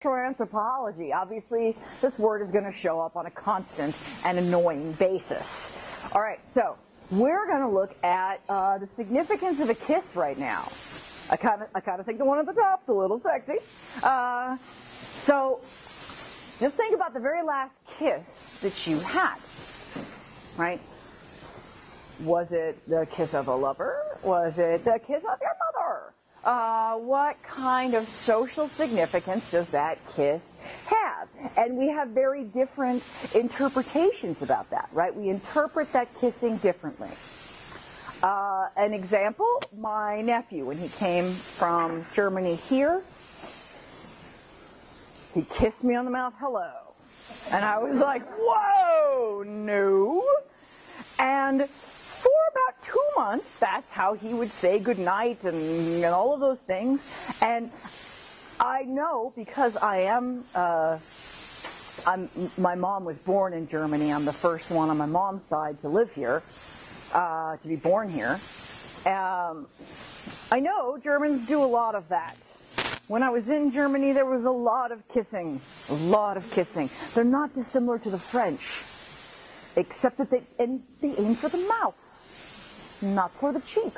for anthropology. Obviously, this word is going to show up on a constant and annoying basis. All right, so we're going to look at the significance of a kiss right now. I kind of think the one at the top's a little sexy. So just think about the very last kiss that you had, right? Was it the kiss of a lover? Was it the kiss of your mother? What kind of social significance does that kiss have? And we have very different interpretations about that, right? We interpret that kissing differently. An example, my nephew, when he came from Germany here, he kissed me on the mouth, hello. And I was like, whoa, no. And for about 2 months, that's how he would say goodnight and all of those things. And I know because my mom was born in Germany. I'm the first one on my mom's side to live here, to be born here. I know Germans do a lot of that. When I was in Germany, there was a lot of kissing. A lot of kissing. They're not dissimilar to the French, except that they aim for the mouth, not for the cheek.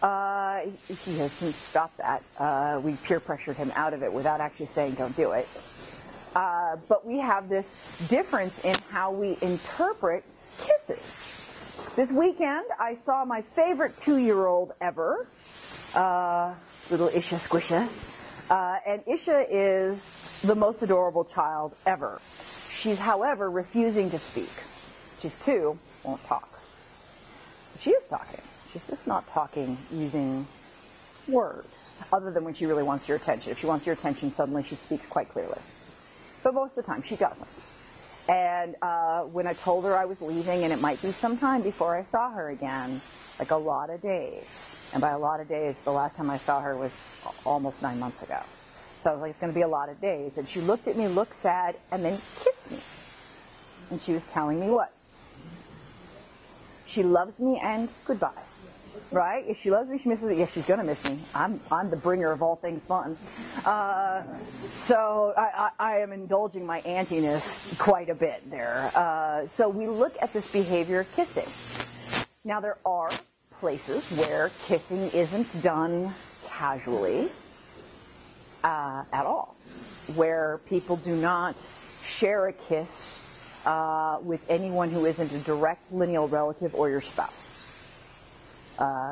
He has since stopped that. We peer pressured him out of it without actually saying don't do it. But we have this difference in how we interpret kisses. This weekend, I saw my favorite 2-year-old ever, little Isha Squisha. And Isha is the most adorable child ever. She's, however, refusing to speak. She's 2, won't talk. She is talking. She's just not talking using words, other than when she really wants your attention. If she wants your attention, suddenly she speaks quite clearly. But most of the time, she doesn't. And when I told her I was leaving, and it might be some time before I saw her again, like a lot of days. And by a lot of days, the last time I saw her was almost 9 months ago. So I was like, it's going to be a lot of days. And she looked at me, looked sad, and then kissed me. And she was telling me what? She loves me and goodbye. Right? If she loves me, she misses me. Yes, she's going to miss me. I'm the bringer of all things fun. So I am indulging my antiness quite a bit there. So we look at this behavior of kissing. Now, there are places where kissing isn't done casually at all, where people do not share a kiss with anyone who isn't a direct lineal relative or your spouse.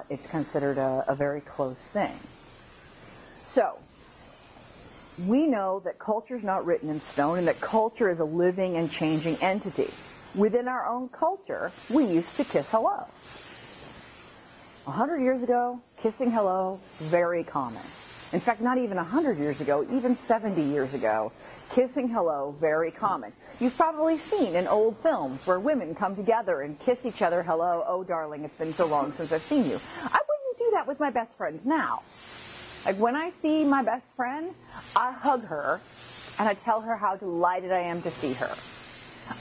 It's considered a very close thing. So, we know that culture is not written in stone and that culture is a living and changing entity. Within our own culture, we used to kiss hello. 100 years ago, kissing hello, very common. In fact, not even 100 years ago, even 70 years ago, kissing hello, very common. You've probably seen in old films where women come together and kiss each other hello, oh darling, it's been so long since I've seen you. I wouldn't do that with my best friends now. Like when I see my best friend, I hug her and I tell her how delighted I am to see her.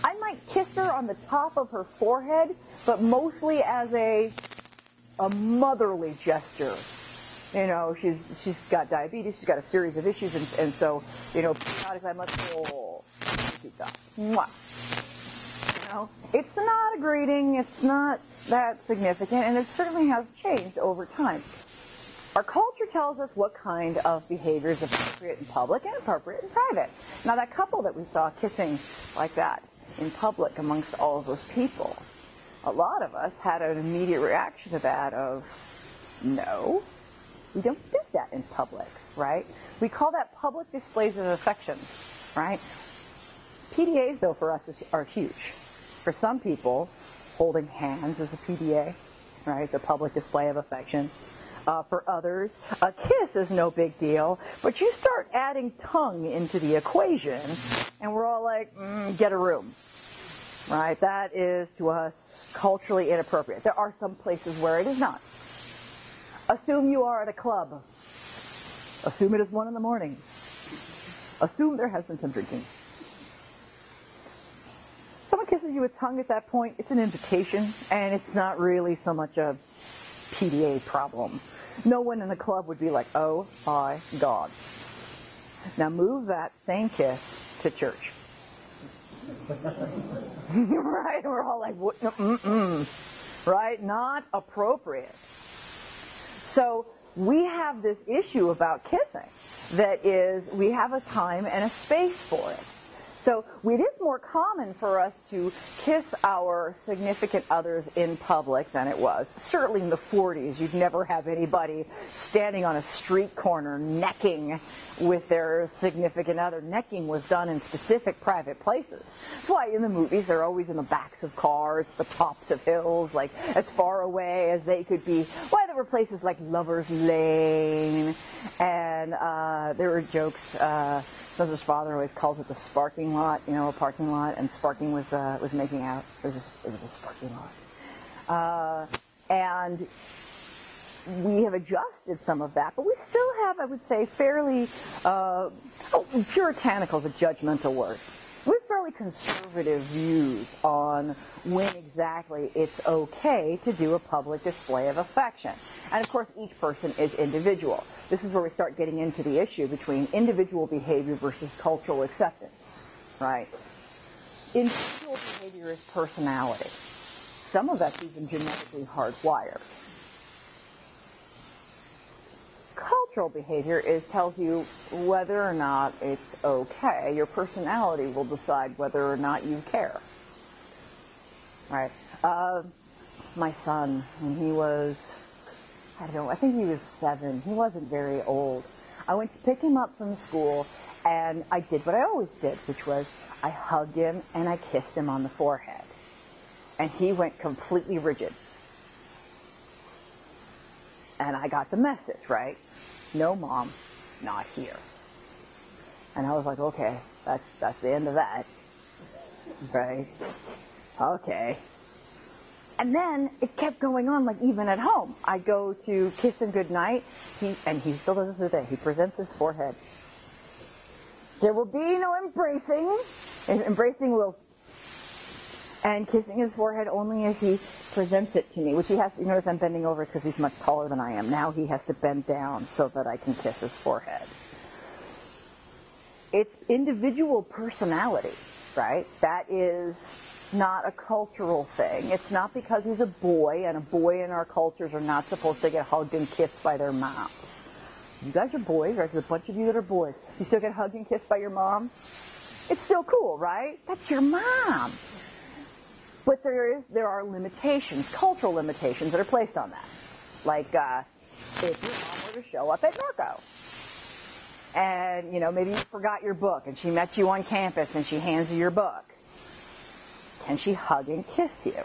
I might kiss her on the top of her forehead, but mostly as a motherly gesture. You know, she's got diabetes, she's got a series of issues, and so, you know, periodically I must keep that. Mwah. You know, it's not a greeting, it's not that significant, and it certainly has changed over time. Our culture tells us what kind of behavior is appropriate in public and appropriate in private. Now, that couple that we saw kissing like that in public amongst all of those people, a lot of us had an immediate reaction to that of, no, we don't do that in public, right? We call that public displays of affection, right? PDAs, though, for us are huge. For some people, holding hands is a PDA, right? It's a public display of affection. For others, a kiss is no big deal, but you start adding tongue into the equation, and we're all like, get a room, right? That is, to us, culturally inappropriate. There are some places where it is not. Assume you are at a club. Assume it is 1 a.m. Assume there has been some drinking. Someone kisses you with tongue at that point, it's an invitation, and it's not really so much a PDA problem. No one in the club would be like, oh my God. Now move that same kiss to church. Right? We're all like, what? Right? Not appropriate. So we have this issue about kissing that is, we have a time and a space for it. So it is more common for us to kiss our significant others in public than it was. Certainly in the 40s, you'd never have anybody standing on a street corner necking with their significant other. Necking was done in specific private places. That's why in the movies they're always in the backs of cars, the tops of hills, like as far away as they could be. Why there were places like Lover's Lane, and there were jokes. Mother's father always calls it the sparking lot, a parking lot, and sparking was making out. It was a sparking lot. And we have adjusted some of that, but we still have, I would say, fairly, puritanical is a judgmental word. We have fairly conservative views on when exactly it's okay to do a public display of affection. And of course, each person is individual. This is where we start getting into the issue between individual behavior versus cultural acceptance, right? Individual behavior is personality. Some of that's even genetically hardwired. Cultural behavior tells you whether or not it's okay. Your personality will decide whether or not you care. Right? My son, when he was, I think he was 7. He wasn't very old. I went to pick him up from school, and I did what I always did, which was I hugged him and I kissed him on the forehead. And he went completely rigid. And I got the message, right? No, Mom, not here. And I was like, okay, that's the end of that. Right? Okay. And then it kept going on, like even at home. I go to kiss him goodnight, and he still does this today. He presents his forehead. There will be no embracing. Embracing will, and kissing his forehead only as he presents it to me, which he has to, notice I'm bending over because he's much taller than I am. Now he has to bend down so that I can kiss his forehead. It's individual personality, right? That is not a cultural thing. It's not because he's a boy, and a boy in our cultures are not supposed to get hugged and kissed by their moms. You guys are boys, right? There's a bunch of you that are boys. You still get hugged and kissed by your mom? It's still cool, right? That's your mom. But there are limitations, cultural limitations that are placed on that. Like if your mom were to show up at Norco, and maybe you forgot your book, and she met you on campus, and she hands you your book, can she hug and kiss you?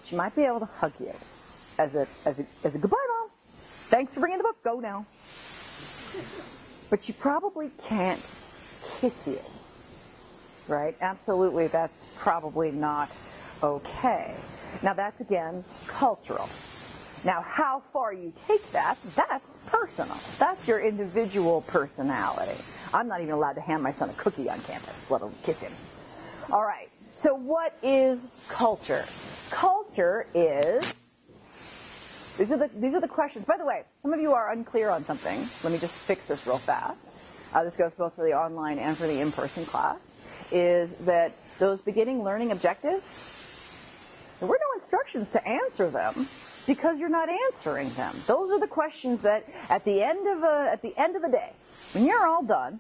She might be able to hug you as a goodbye, Mom. Thanks for bringing the book. Go now. But she probably can't kiss you. Right? Absolutely, that's probably not okay. Now that's, again, cultural. Now how far you take that, that's personal. That's your individual personality. I'm not even allowed to hand my son a cookie on campus, let alone kiss him. All right, so what is culture? Culture is, these are the questions. By the way, some of you are unclear on something. Let me just fix this real fast. This goes both for the online and for the in-person class. Is that those beginning learning objectives, there were no instructions to answer them because you're not answering them. Those are the questions that at the end of the day, when you're all done,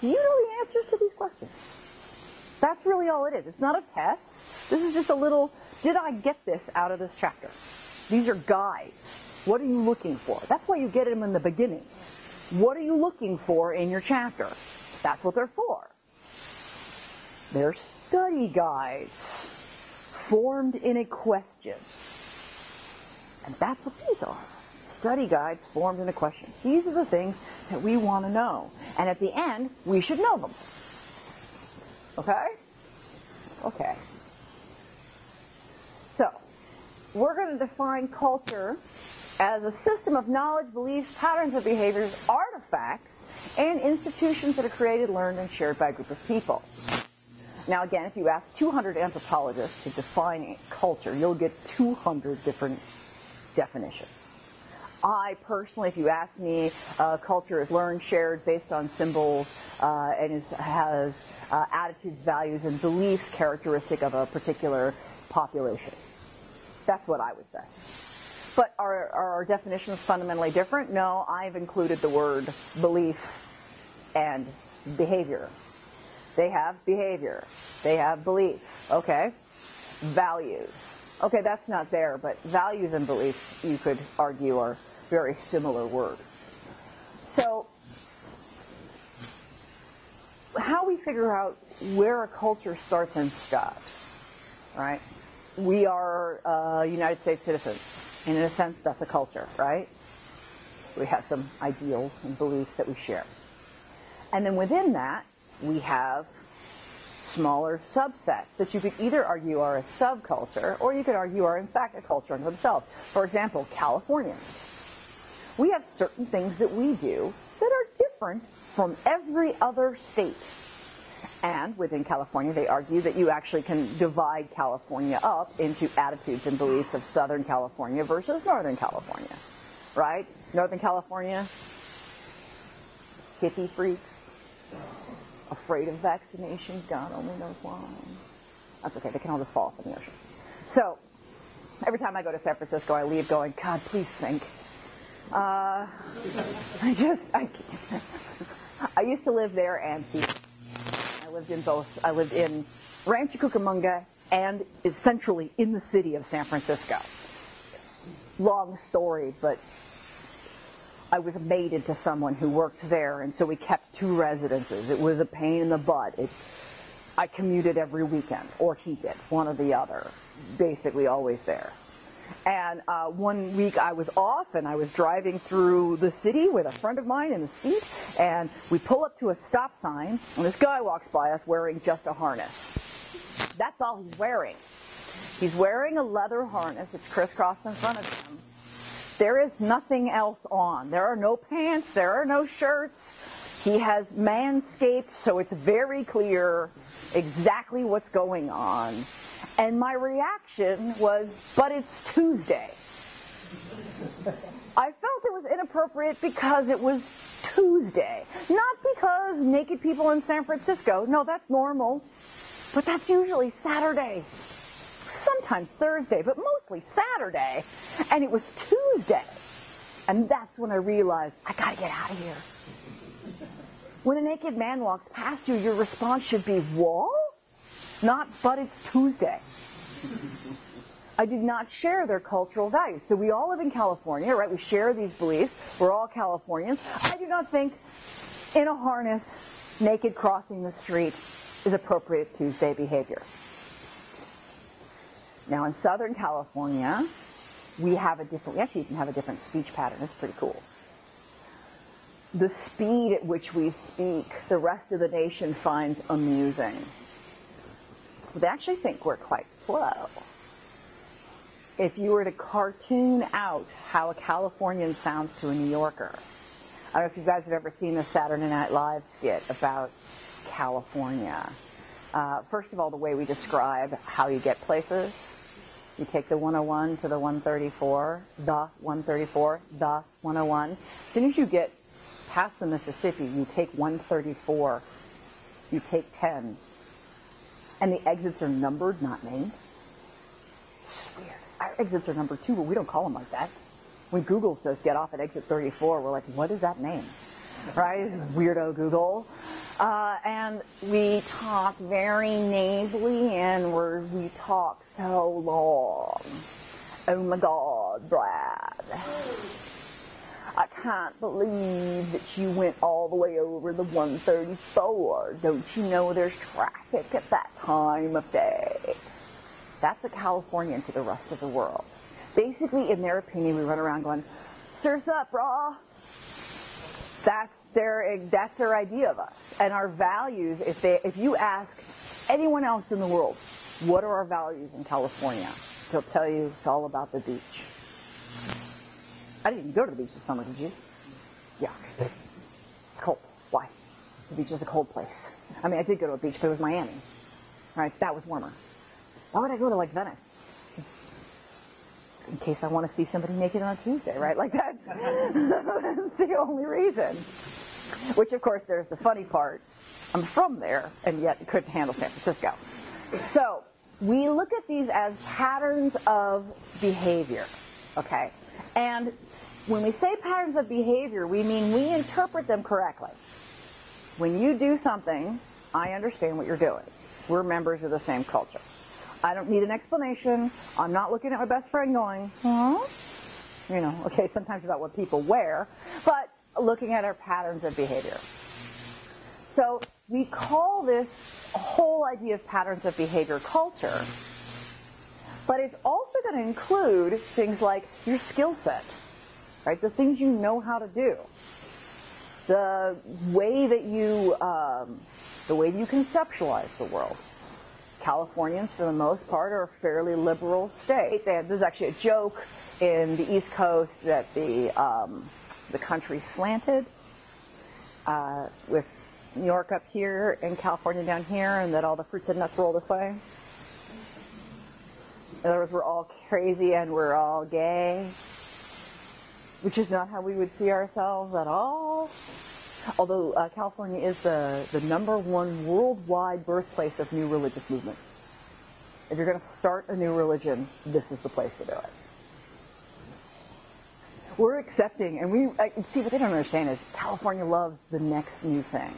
do you know the answers to these questions? That's really all it is. It's not a test. This is just a little, did I get this out of this chapter? These are guides. What are you looking for? That's why you get them in the beginning. What are you looking for in your chapter? That's what they're for. They're study guides formed in a question. And that's what these are. Study guides formed in a question. These are the things that we want to know. And at the end, we should know them. Okay? Okay. So, we're going to define culture as a system of knowledge, beliefs, patterns of behaviors, artifacts, and institutions that are created, learned, and shared by a group of people. Now again, if you ask 200 anthropologists to define culture, you'll get 200 different definitions. I personally, if you ask me, culture is learned, shared, based on symbols, and has attitudes, values, and beliefs characteristic of a particular population. That's what I would say. But are our definitions fundamentally different? No, I've included the word belief and behavior. They have behavior. They have belief. Okay. Values. Okay, that's not there, but values and beliefs, you could argue, are very similar words. So, how we figure out where a culture starts and stops, right? We are United States citizens. And in a sense, that's a culture, right? We have some ideals and beliefs that we share. And then within that, we have smaller subsets that you could either argue are a subculture, or you could argue are in fact a culture unto themselves. For example, Californians. We have certain things that we do that are different from every other state. And within California, they argue that you actually can divide California up into attitudes and beliefs of Southern California versus Northern California. Right? Northern California, hippie freaks, afraid of vaccination, God only knows why. That's okay, they can all just fall off in the ocean. So, every time I go to San Francisco, I leave going, God, please think. I used to live there and see. I lived in both. I lived in Rancho Cucamonga and centrally in the city of San Francisco. Long story, but I was mated to someone who worked there, and so we kept two residences. It was a pain in the butt. I commuted every weekend, or he did, one or the other, basically always there. And one week I was off, and I was driving through the city with a friend of mine in the seat, and we pull up to a stop sign, and this guy walks by us wearing just a harness. That's all he's wearing. He's wearing a leather harness. It's crisscrossed in front of him. There is nothing else on. There are no pants. There are no shirts. He has manscaped, so it's very clear exactly what's going on. And my reaction was, but it's Tuesday. I felt it was inappropriate because it was Tuesday. Not because naked people in San Francisco. No, that's normal. But that's usually Saturday. Sometimes Thursday, but mostly Saturday. And it was Tuesday. And that's when I realized, I gotta get out of here. When a naked man walks past you, your response should be, what? Not, but it's Tuesday. I did not share their cultural values. So we all live in California, right? We share these beliefs. We're all Californians. I do not think in a harness, naked crossing the street is appropriate Tuesday behavior. Now in Southern California, we actually even have a different speech pattern. It's pretty cool. The speed at which we speak, the rest of the nation finds amusing. They actually think we're quite slow. If you were to cartoon out how a Californian sounds to a New Yorker, I don't know if you guys have ever seen the Saturday Night Live skit about California. First of all, the way we describe how you get places. You take the 101 to the 134, the 134, the 101. As soon as you get past the Mississippi, you take 134, you take 10. And the exits are numbered, not named. It's weird. Our exits are numbered too, but we don't call them like that. When Google says get off at exit 34, we're like, what is that name? Right? Weirdo Google. And we talk very nasally, and we talk so long. Oh my God, Brad. I can't believe that you went all the way over the 134. Don't you know there's traffic at that time of day? That's a Californian to the rest of the world. Basically, in their opinion, we run around going, "Surf's up, brah." That's their idea of us. And our values, if you ask anyone else in the world, what are our values in California? They'll tell you it's all about the beach. I didn't even go to the beach this summer, did you? Yeah. It's cold. Why? The beach is a cold place. I mean, I did go to a beach, but it was Miami. Right? That was warmer. Why would I go to, like, Venice? in case I want to see somebody naked on a Tuesday, right? Like that's the only reason. Which, of course, there's the funny part. I'm from there, and yet couldn't handle San Francisco. So we look at these as patterns of behavior, okay? And when we say patterns of behavior, we mean we interpret them correctly. When you do something, I understand what you're doing. We're members of the same culture. I don't need an explanation. I'm not looking at my best friend going, huh? You know, okay, sometimes about what people wear, but looking at our patterns of behavior. So we call this whole idea of patterns of behavior culture, but it's also going to include things like your skill set, right? The things you know how to do, the way that you conceptualize the world. Californians, for the most part, are a fairly liberal state. There's actually a joke in the East Coast that the country slanted, with New York up here and California down here, and that all the fruits and nuts roll this way. In other words, we're all crazy and we're all gay, which is not how we would see ourselves at all. Although California is the #1 worldwide birthplace of new religious movements. If you're going to start a new religion, this is the place to do it. We're accepting, and see what they don't understand is California loves the next new thing.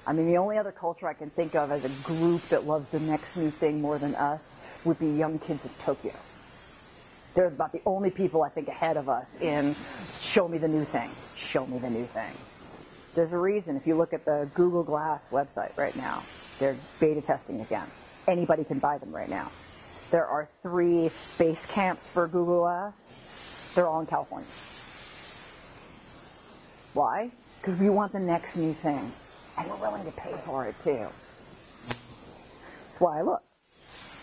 I mean, the only other culture I can think of as a group that loves the next new thing more than us would be young kids of Tokyo. They're about the only people I think ahead of us in show me the new thing, show me the new thing. There's a reason. If you look at the Google Glass website right now, they're beta testing again. Anybody can buy them right now. There are 3 base camps for Google Glass. They're all in California. Why? Because we want the next new thing. And we're willing to pay for it, too. That's why I look.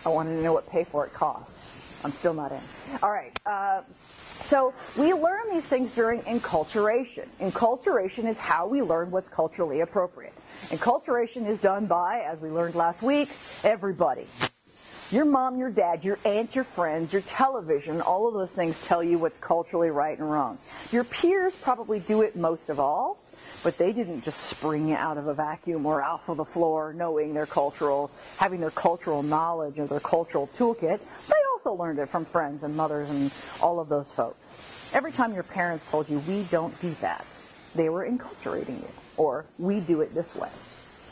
I wanted to know what pay for it costs. I'm still not in. All right. So we learn these things during enculturation. Enculturation is how we learn what's culturally appropriate. Enculturation is done by, as we learned last week, everybody. Your mom, your dad, your aunt, your friends, your television, all of those things tell you what's culturally right and wrong. Your peers probably do it most of all, but they didn't just spring out of a vacuum or off of the floor knowing having their cultural knowledge or their cultural toolkit. They also learned it from friends and mothers and all of those folks. Every time your parents told you, we don't do that, they were enculturating you. Or, we do it this way.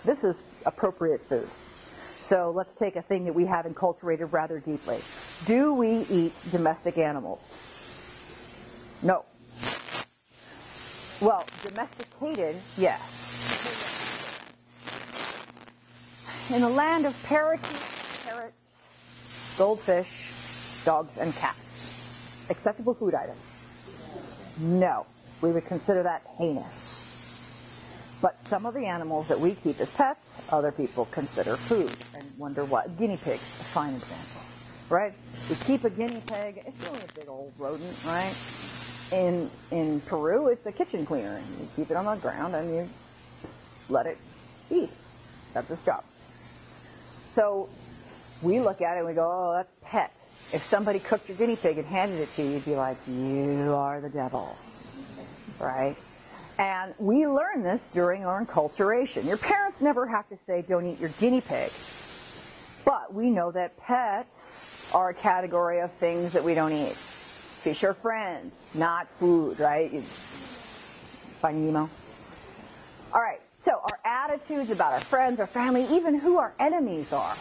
This is appropriate food. So let's take a thing that we have enculturated rather deeply. Do we eat domestic animals? No. Well, domesticated, yes. In the land of parakeets, parrots, goldfish, dogs, and cats. Acceptable food items? No. We would consider that heinous. But some of the animals that we keep as pets, other people consider food and wonder what. Guinea pigs, a fine example, right? We keep a guinea pig, it's really a big old rodent, right? In Peru, it's a kitchen cleaner. You keep it on the ground and you let it eat. That's its job. So we look at it and we go, oh, that's pet. If somebody cooked your guinea pig and handed it to you, you'd be like, you are the devil, right? And we learn this during our enculturation. Your parents never have to say, don't eat your guinea pig. But we know that pets are a category of things that we don't eat. Fish are friends, not food, right? Finding Nemo? All right, so our attitudes about our friends, our family, even who our enemies are,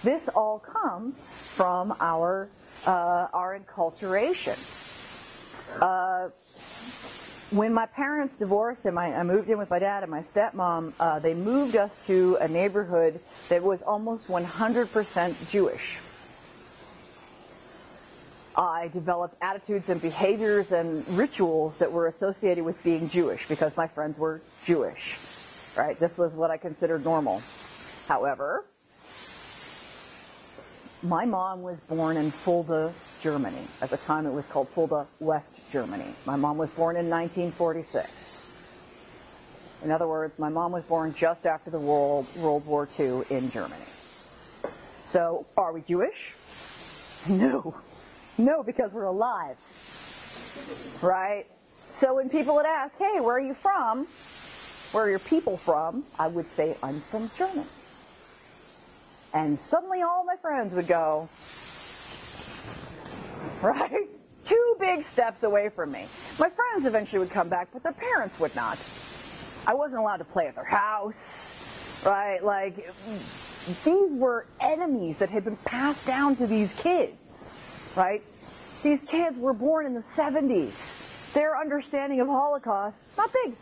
this all comes from our enculturation. When my parents divorced and I moved in with my dad and my stepmom, they moved us to a neighborhood that was almost 100% Jewish. I developed attitudes and behaviors and rituals that were associated with being Jewish because my friends were Jewish, right? This was what I considered normal. However, my mom was born in Fulda, Germany. At the time it was called Fulda, West Germany. My mom was born in 1946. In other words, my mom was born just after the World War II in Germany. So, are we Jewish? No. No, because we're alive. Right? So when people would ask, hey, where are you from? Where are your people from? I would say, I'm from Germany. And suddenly all my friends would go, right? 2 big steps away from me. My friends eventually would come back, but their parents would not. I wasn't allowed to play at their house, right? Like, these were enemies that had been passed down to these kids, right? These kids were born in the 70s. Their understanding of Holocaust, not big,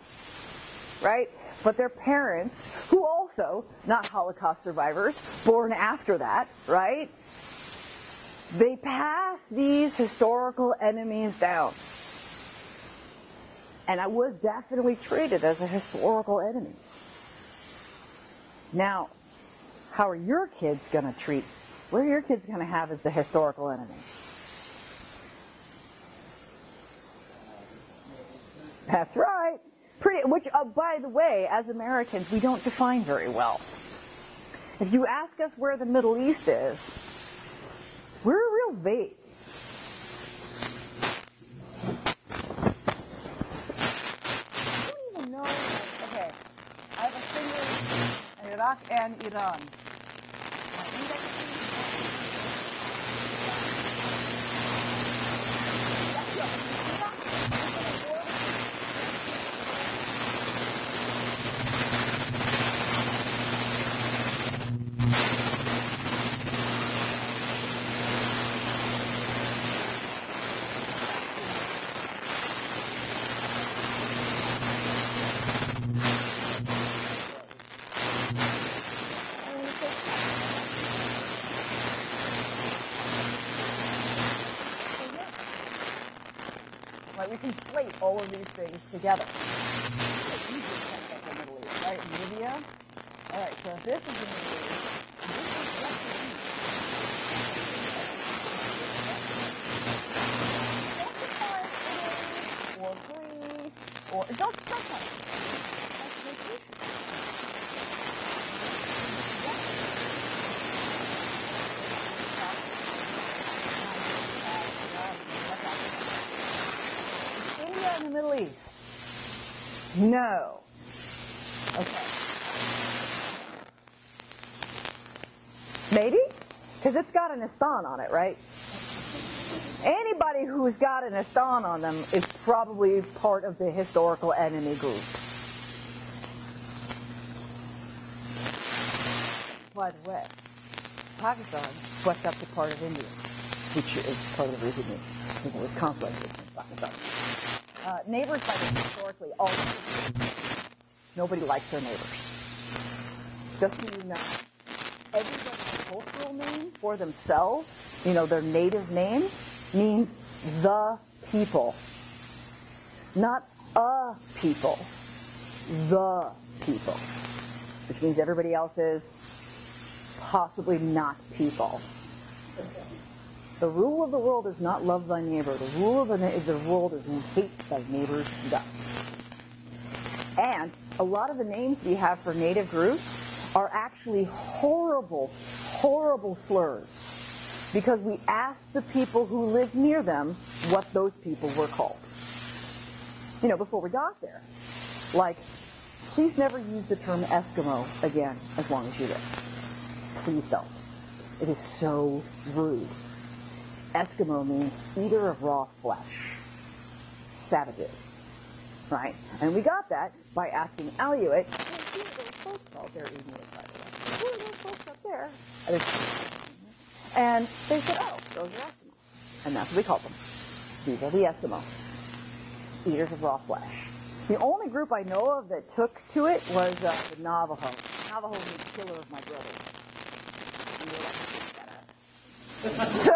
right? But their parents, who also, not Holocaust survivors, born after that, right? They pass these historical enemies down. And I was definitely treated as a historical enemy. Now, how are your kids going to treat, what are your kids going to have as the historical enemy? That's right. Which, by the way, as Americans, we don't define very well. If you ask us where the Middle East is, we're real vague. I don't even know. Okay, I have a finger in Iraq and Iran. Right, we conflate all of these things together. The Middle East, right? Libya. All right, so this is the Middle East. Or Greece, or don't sometimes. India in the Middle East? No. Okay. Maybe? Because it's got an Istan on it, right? Anybody who's got an Istan on them is probably part of the historical enemy group. By the way, Pakistan swept up to part of India, which is part of the reason there was conflict in Pakistan. Neighbors, by the way, historically, nobody likes their neighbors. Just so you know, everybody's cultural name for themselves, their native name, means the people. Not a people. The people. Which means everybody else is possibly not people. The rule of the world is not love thy neighbor. The rule of the world is hate thy neighbor's guts. And a lot of the names we have for native groups are actually horrible, horrible slurs. Because we asked the people who lived near them what those people were called. Before we got there. Like, please never use the term Eskimo again as long as you live. Please don't. It is so rude. Eskimo means eater of raw flesh. Savages. Right? And we got that by asking Aleut, who are those folks out there eating it, by the way? Who are those folks up there? And they said, oh, those are Eskimo. And that's what we called them. These are the Eskimo. Eaters of raw flesh. The only group I know of that took to it was the Navajo. Navajo means killer of my brothers. So,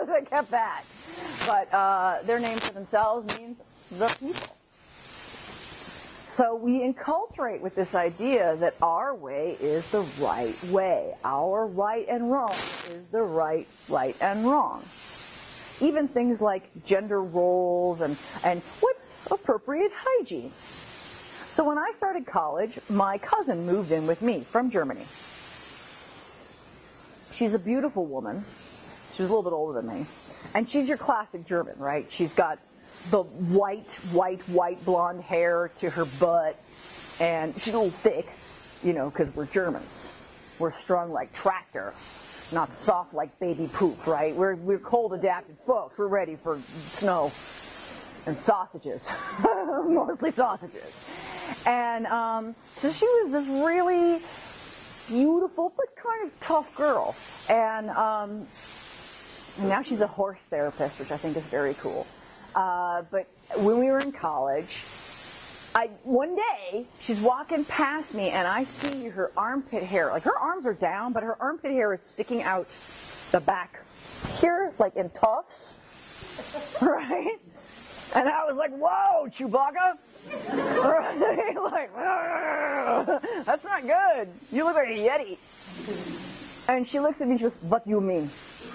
they kept that. But their name for themselves means the people. So we enculturate with this idea that our way is the right way. Our right and wrong is the right and wrong. Even things like gender roles and what's appropriate hygiene. So when I started college, my cousin moved in with me from Germany. She's a beautiful woman, She was a little bit older than me. And she's your classic German, right? She's got the white blonde hair to her butt. And she's a little thick, you know, because we're Germans. We're strong like tractor, not soft like baby poop, right? We're cold adapted folks. We're ready for snow and sausages, mostly sausages. And so she was this really beautiful but kind of tough girl. And now she's a horse therapist, which I think is very cool. But when we were in college, one day, she's walking past me, and I see her armpit hair. Like, her arms are down, but her armpit hair is sticking out the back here, like in tufts. Right? And I was like, whoa, Chewbacca. Right? Like, that's not good. You look like a Yeti. And she looks at me and she goes, what do you mean?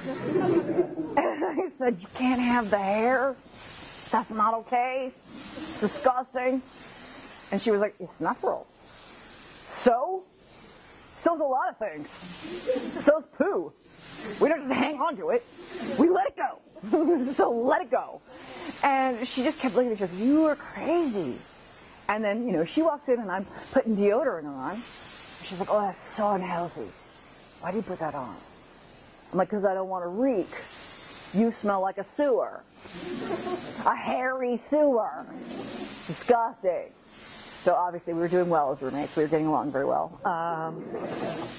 And I said, you can't have the hair. That's not okay. It's disgusting. And she was like, it's natural. So? So's a lot of things. So's poo. We don't just hang on to it. We let it go. So let it go. And she just kept looking at me. She goes, you are crazy. And then, you know, she walks in and I'm putting deodorant on. She's like, oh, that's so unhealthy. Why do you put that on? I'm like, because I don't want to reek. You smell like a sewer. A hairy sewer. Disgusting. So obviously we were doing well as roommates. We were getting along very well.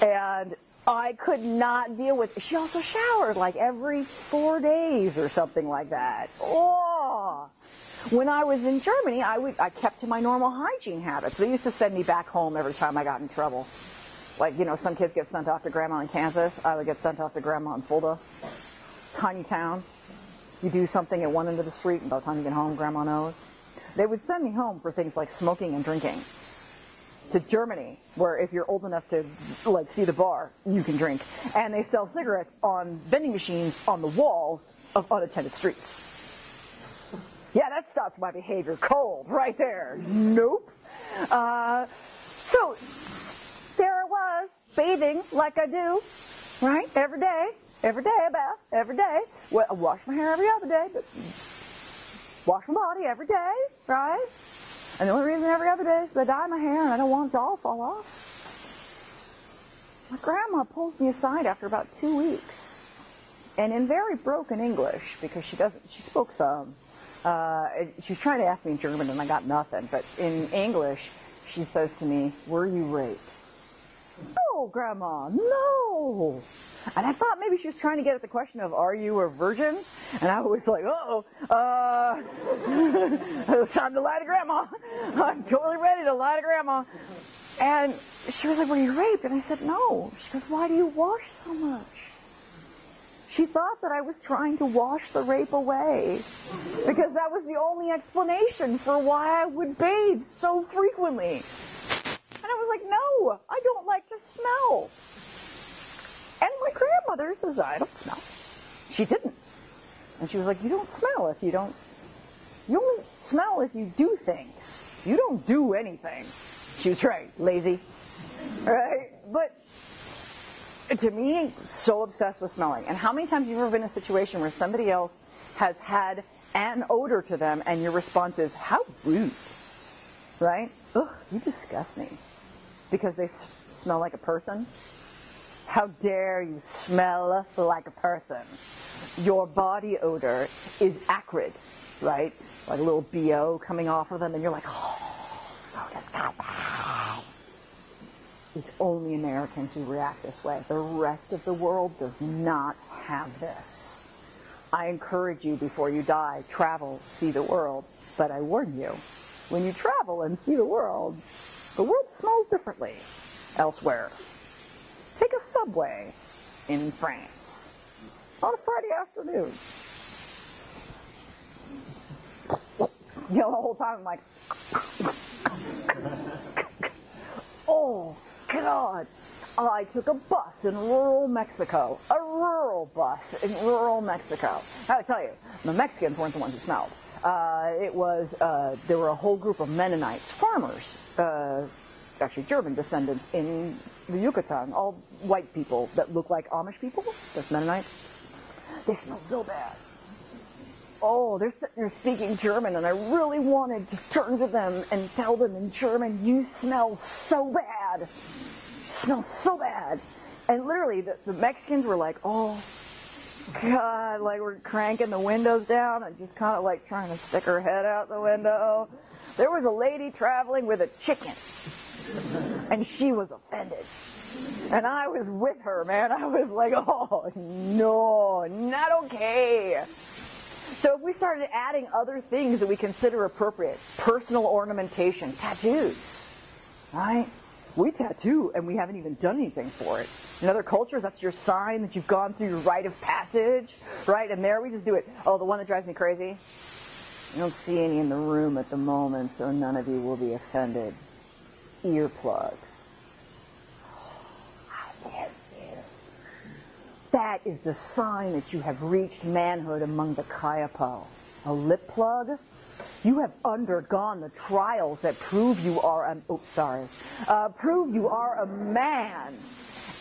And I could not deal with it. She also showered like every 4 days or something like that. Oh! When I was in Germany, I kept to my normal hygiene habits. They used to send me back home every time I got in trouble. Like, you know, some kids get sent off to grandma in Kansas. I would get sent off to grandma in Fulda. Tiny town. You do something at one end of the street, and by the time you get home, grandma knows. They would send me home for things like smoking and drinking. To Germany, where if you're old enough to, like, see the bar, you can drink. And they sell cigarettes on vending machines on the walls of unattended streets. Yeah, that stops my behavior cold right there. Nope. So there I was, bathing like I do, right? Every day, a bath, every day. Well, I wash my hair every other day, but wash my body every day, right? And the only reason every other day is because I dye my hair and I don't want it to all fall off. My grandma pulls me aside after about 2 weeks. And in very broken English, because she spoke some, she was trying to ask me in German and I got nothing. But in English, she says to me, were you raped? No, Grandma, no. And I thought maybe she was trying to get at the question of, are you a virgin? And I was like, it's time to lie to Grandma. I'm totally ready to lie to Grandma. And she was like, were you raped? And I said, no. She goes, why do you wash so much? She thought that I was trying to wash the rape away because that was the only explanation for why I would bathe so frequently. And I was like, no, I don't like to smell. And my grandmother says, I don't smell. She didn't. And she was like, you don't smell if you don't, you only smell if you do things. You don't do anything. She was right, lazy. Right? But to me, so obsessed with smelling. And how many times have you ever been in a situation where somebody else has had an odor to them and your response is, how rude. Right? Ugh, you disgust me. Because they smell like a person? How dare you smell like a person? Your body odor is acrid, right? Like a little BO coming off of them, and you're like, oh, so disgusting. It's only Americans who react this way. The rest of the world does not have this. I encourage you before you die, travel, see the world. But I warn you, when you travel and see the world smells differently elsewhere. Take a subway in France on a Friday afternoon. You know, the whole time I'm like, oh, God. I took a bus in rural Mexico. A rural bus in rural Mexico. I tell you, the Mexicans weren't the ones who smelled. There were a whole group of Mennonites, farmers, actually German descendants in the Yucatan, all white people that look like Amish people, that's Mennonites. They smell so bad. Oh, they're sitting there speaking German, and I really wanted to turn to them and tell them in German, you smell so bad. You smell so bad. And literally, the Mexicans were like, oh, God, like we're cranking the windows down and just kind of like trying to stick her head out the window. There was a lady traveling with a chicken, and she was offended. And I was with her, man. I was like, oh, no, not okay. So if we started adding other things that we consider appropriate, personal ornamentation, tattoos, right? We tattoo, and we haven't even done anything for it. In other cultures, that's your sign that you've gone through your rite of passage, right? And there we just do it. Oh, the one that drives me crazy? I don't see any in the room at the moment, so none of you will be offended. Earplugs. How dare you? That is the sign that you have reached manhood among the Kayapo. A lip plug? You have undergone the trials that prove you are prove you are a man.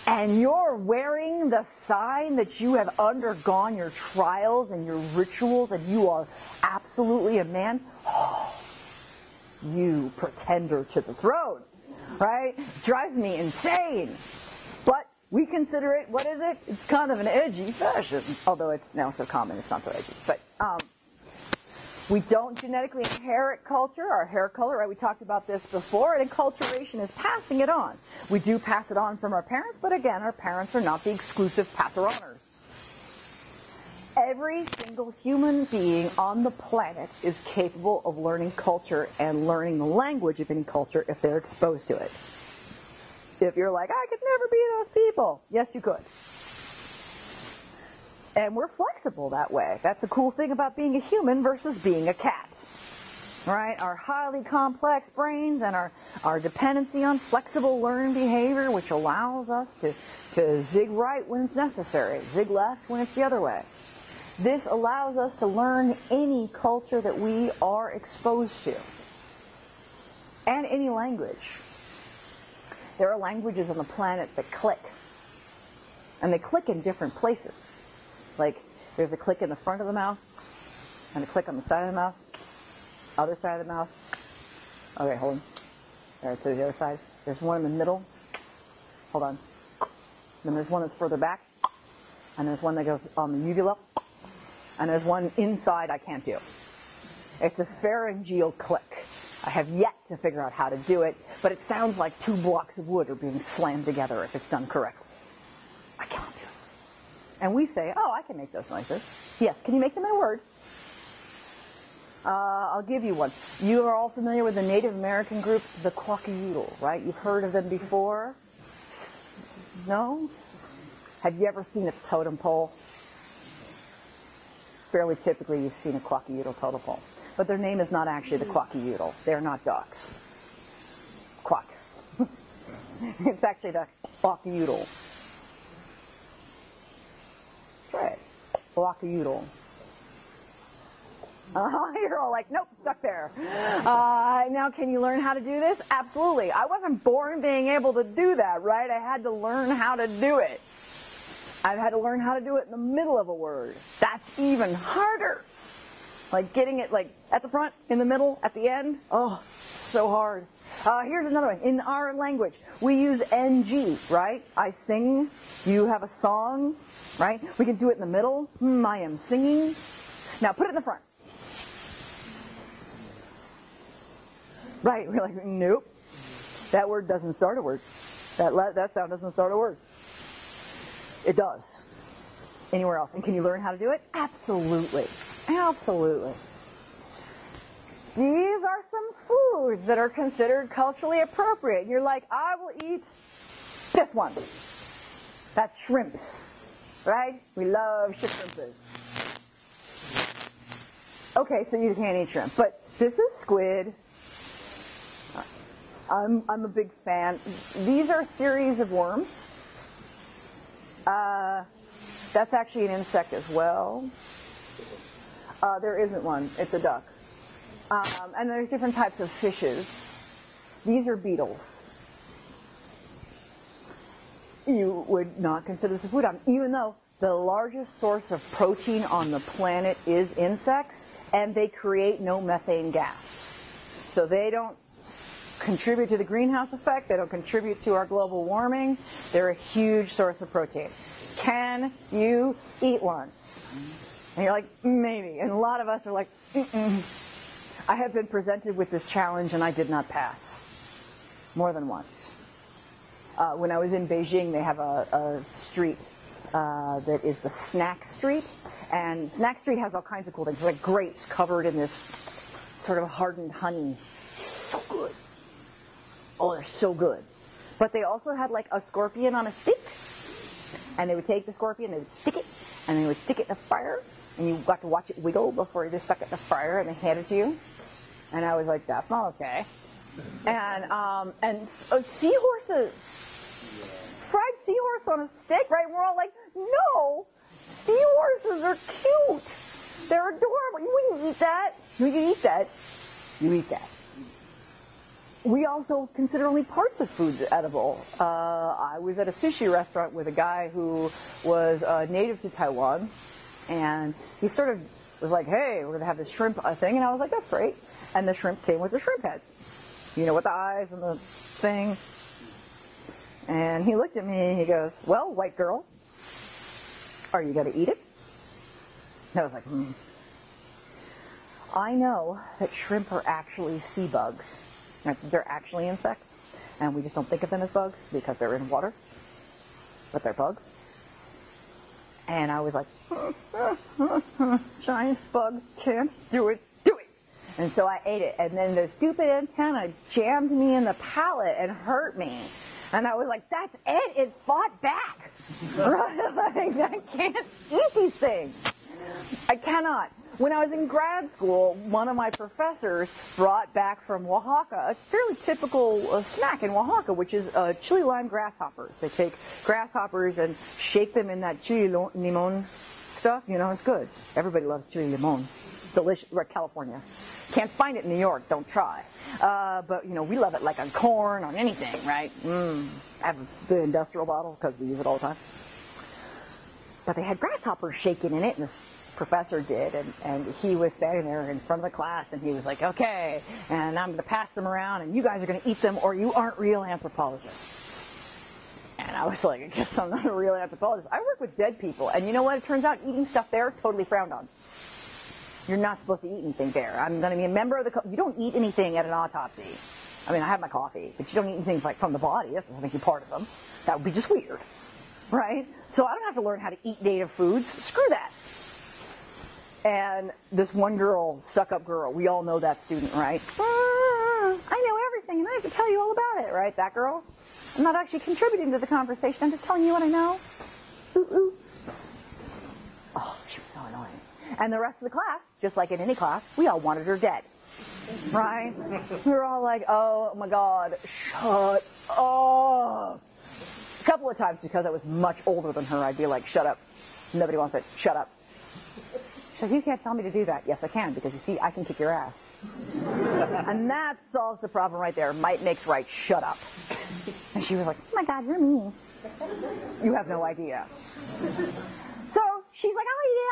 And you're wearing the sign that you have undergone your trials and your rituals and you are absolutely a man. Oh, you pretender to the throne, right? Drives me insane. But we consider it, what is it? It's kind of an edgy fashion. Although it's now so common, it's not so edgy. But we don't genetically inherit culture, our hair color, right? We talked about this before, and enculturation is passing it on. We do pass it on from our parents, but again, our parents are not the exclusive passer-oners. Every single human being on the planet is capable of learning culture and learning the language of any culture if they're exposed to it. If you're like, I could never be those people. Yes, you could. And we're flexible that way. That's the cool thing about being a human versus being a cat. Right? Our highly complex brains and our dependency on flexible learned behavior, which allows us to zig right when it's necessary, zig left when it's the other way. This allows us to learn any culture that we are exposed to. And any language. There are languages on the planet that click. And they click in different places. Like, there's a click in the front of the mouth, and a click on the side of the mouth, other side of the mouth. Okay, hold on. All right, so the other side. There's one in the middle. Hold on. Then there's one that's further back, and there's one that goes on the uvula, and there's one inside I can't do. It's a pharyngeal click. I have yet to figure out how to do it, but it sounds like two blocks of wood are being slammed together if it's done correctly. I can't do it. And we say, oh, I can make those noises. Yes, can you make them in a word? I'll give you one. You are all familiar with the Native American group, the Quackayoodle, right? You've heard of them before? No? Have you ever seen a totem pole? Fairly typically, you've seen a Quackayoodle totem pole. But their name is not actually the Quackayoodle. They're not ducks. Quack. It's actually the Quackayoodle. Right. Quackayoodle. You're all like, nope, stuck there. Now, can you learn how to do this? Absolutely. I wasn't born being able to do that, right? I had to learn how to do it. I've had to learn how to do it in the middle of a word. That's even harder. Like getting it like at the front, in the middle, at the end. Oh, so hard. Here's another one. In our language, we use NG, right? I sing. You have a song, right? We can do it in the middle. I am singing. Now put it in the front. Right? We're like, nope. That word doesn't start a word. That sound doesn't start a word. It does. Anywhere else. And can you learn how to do it? Absolutely. Absolutely. These are some foods that are considered culturally appropriate. You're like, I will eat this one. That's shrimps, right? We love shrimps. Okay, so you can't eat shrimp. But this is squid. I'm a big fan. These are a series of worms. That's actually an insect as well. There isn't one. It's a duck. And there's different types of fishes. These are beetles. You would not consider this a food item, even though The largest source of protein on the planet is insects, and they create no methane gas. So they don't contribute to the greenhouse effect. They don't contribute to our global warming. They're a huge source of protein. Can you eat one? And you're like, maybe. And a lot of us are like, mm-mm. I have been presented with this challenge, and I did not pass. More than once. When I was in Beijing, they have a street that is the Snack Street. And Snack Street has all kinds of cool things, like grapes covered in this sort of hardened honey. So good. Oh, they're so good. But they also had like a scorpion on a stick. And they would take the scorpion, they would stick it, and they would stick it in the fire. And you got to watch it wiggle before they stuck it in the fire and they handed it to you. And I was like, that's not okay. And seahorses. Fried seahorse on a stick, right? We're all like, no, seahorses are cute. They're adorable. You wouldn't eat that. You eat that. You eat that. We also consider only parts of food edible. I was at a sushi restaurant with a guy who was native to Taiwan, and he sort of was like, hey, we're going to have this shrimp thing, and I was like, that's great. And the shrimp came with the shrimp heads. You know, with the eyes and the thing. And he looked at me and he goes, well, white girl, are you going to eat it? And I was like, I know that shrimp are actually sea bugs. They're actually insects, and we just don't think of them as bugs because they're in water, but they're bugs. And I was like, giant bugs can't do it. And so I ate it, and then the stupid antenna jammed me in the palate and hurt me. And I was like, that's it, it fought back. Right? I can't eat these things. I cannot. When I was in grad school, one of my professors brought back from Oaxaca a fairly typical snack in Oaxaca, which is chili lime grasshoppers. They take grasshoppers and shake them in that chili limon stuff. You know, it's good. Everybody loves chili limon. Delicious. We're California. Can't find it in New York. Don't try. But, you know, we love it like on corn, on anything, right? I have the industrial bottle because we use it all the time. But they had grasshoppers shaken in it, and this professor did, and he was standing there in front of the class, and he was like, okay, and I'm going to pass them around, and you guys are going to eat them, or you aren't real anthropologists. And I was like, I guess I'm not a real anthropologist. I work with dead people, and you know what? It turns out eating stuff there, totally frowned on. You're not supposed to eat anything there. I'm going to be a member of the... You don't eat anything at an autopsy. I mean, I have my coffee, but you don't eat anything like from the body. That's not making part of them. That would be just weird, right? So I don't have to learn how to eat native foods. Screw that. And this one girl, stuck-up girl, we all know that student, right? I know everything, and I have to tell you all about it, right? That girl? I'm not actually contributing to the conversation. I'm just telling you what I know. Ooh, ooh. Oh, she was so annoying. And the rest of the class, just like in any class, we all wanted her dead. Right? We were all like, oh my God, shut up. A couple of times, because I was much older than her, I'd be like, shut up. Nobody wants it. Shut up. She says, you can't tell me to do that. Yes, I can, because you see, I can kick your ass. And that solves the problem right there. Might makes right. Shut up. And she was like, oh my God, you're mean. You have no idea. So she's like, I'll eat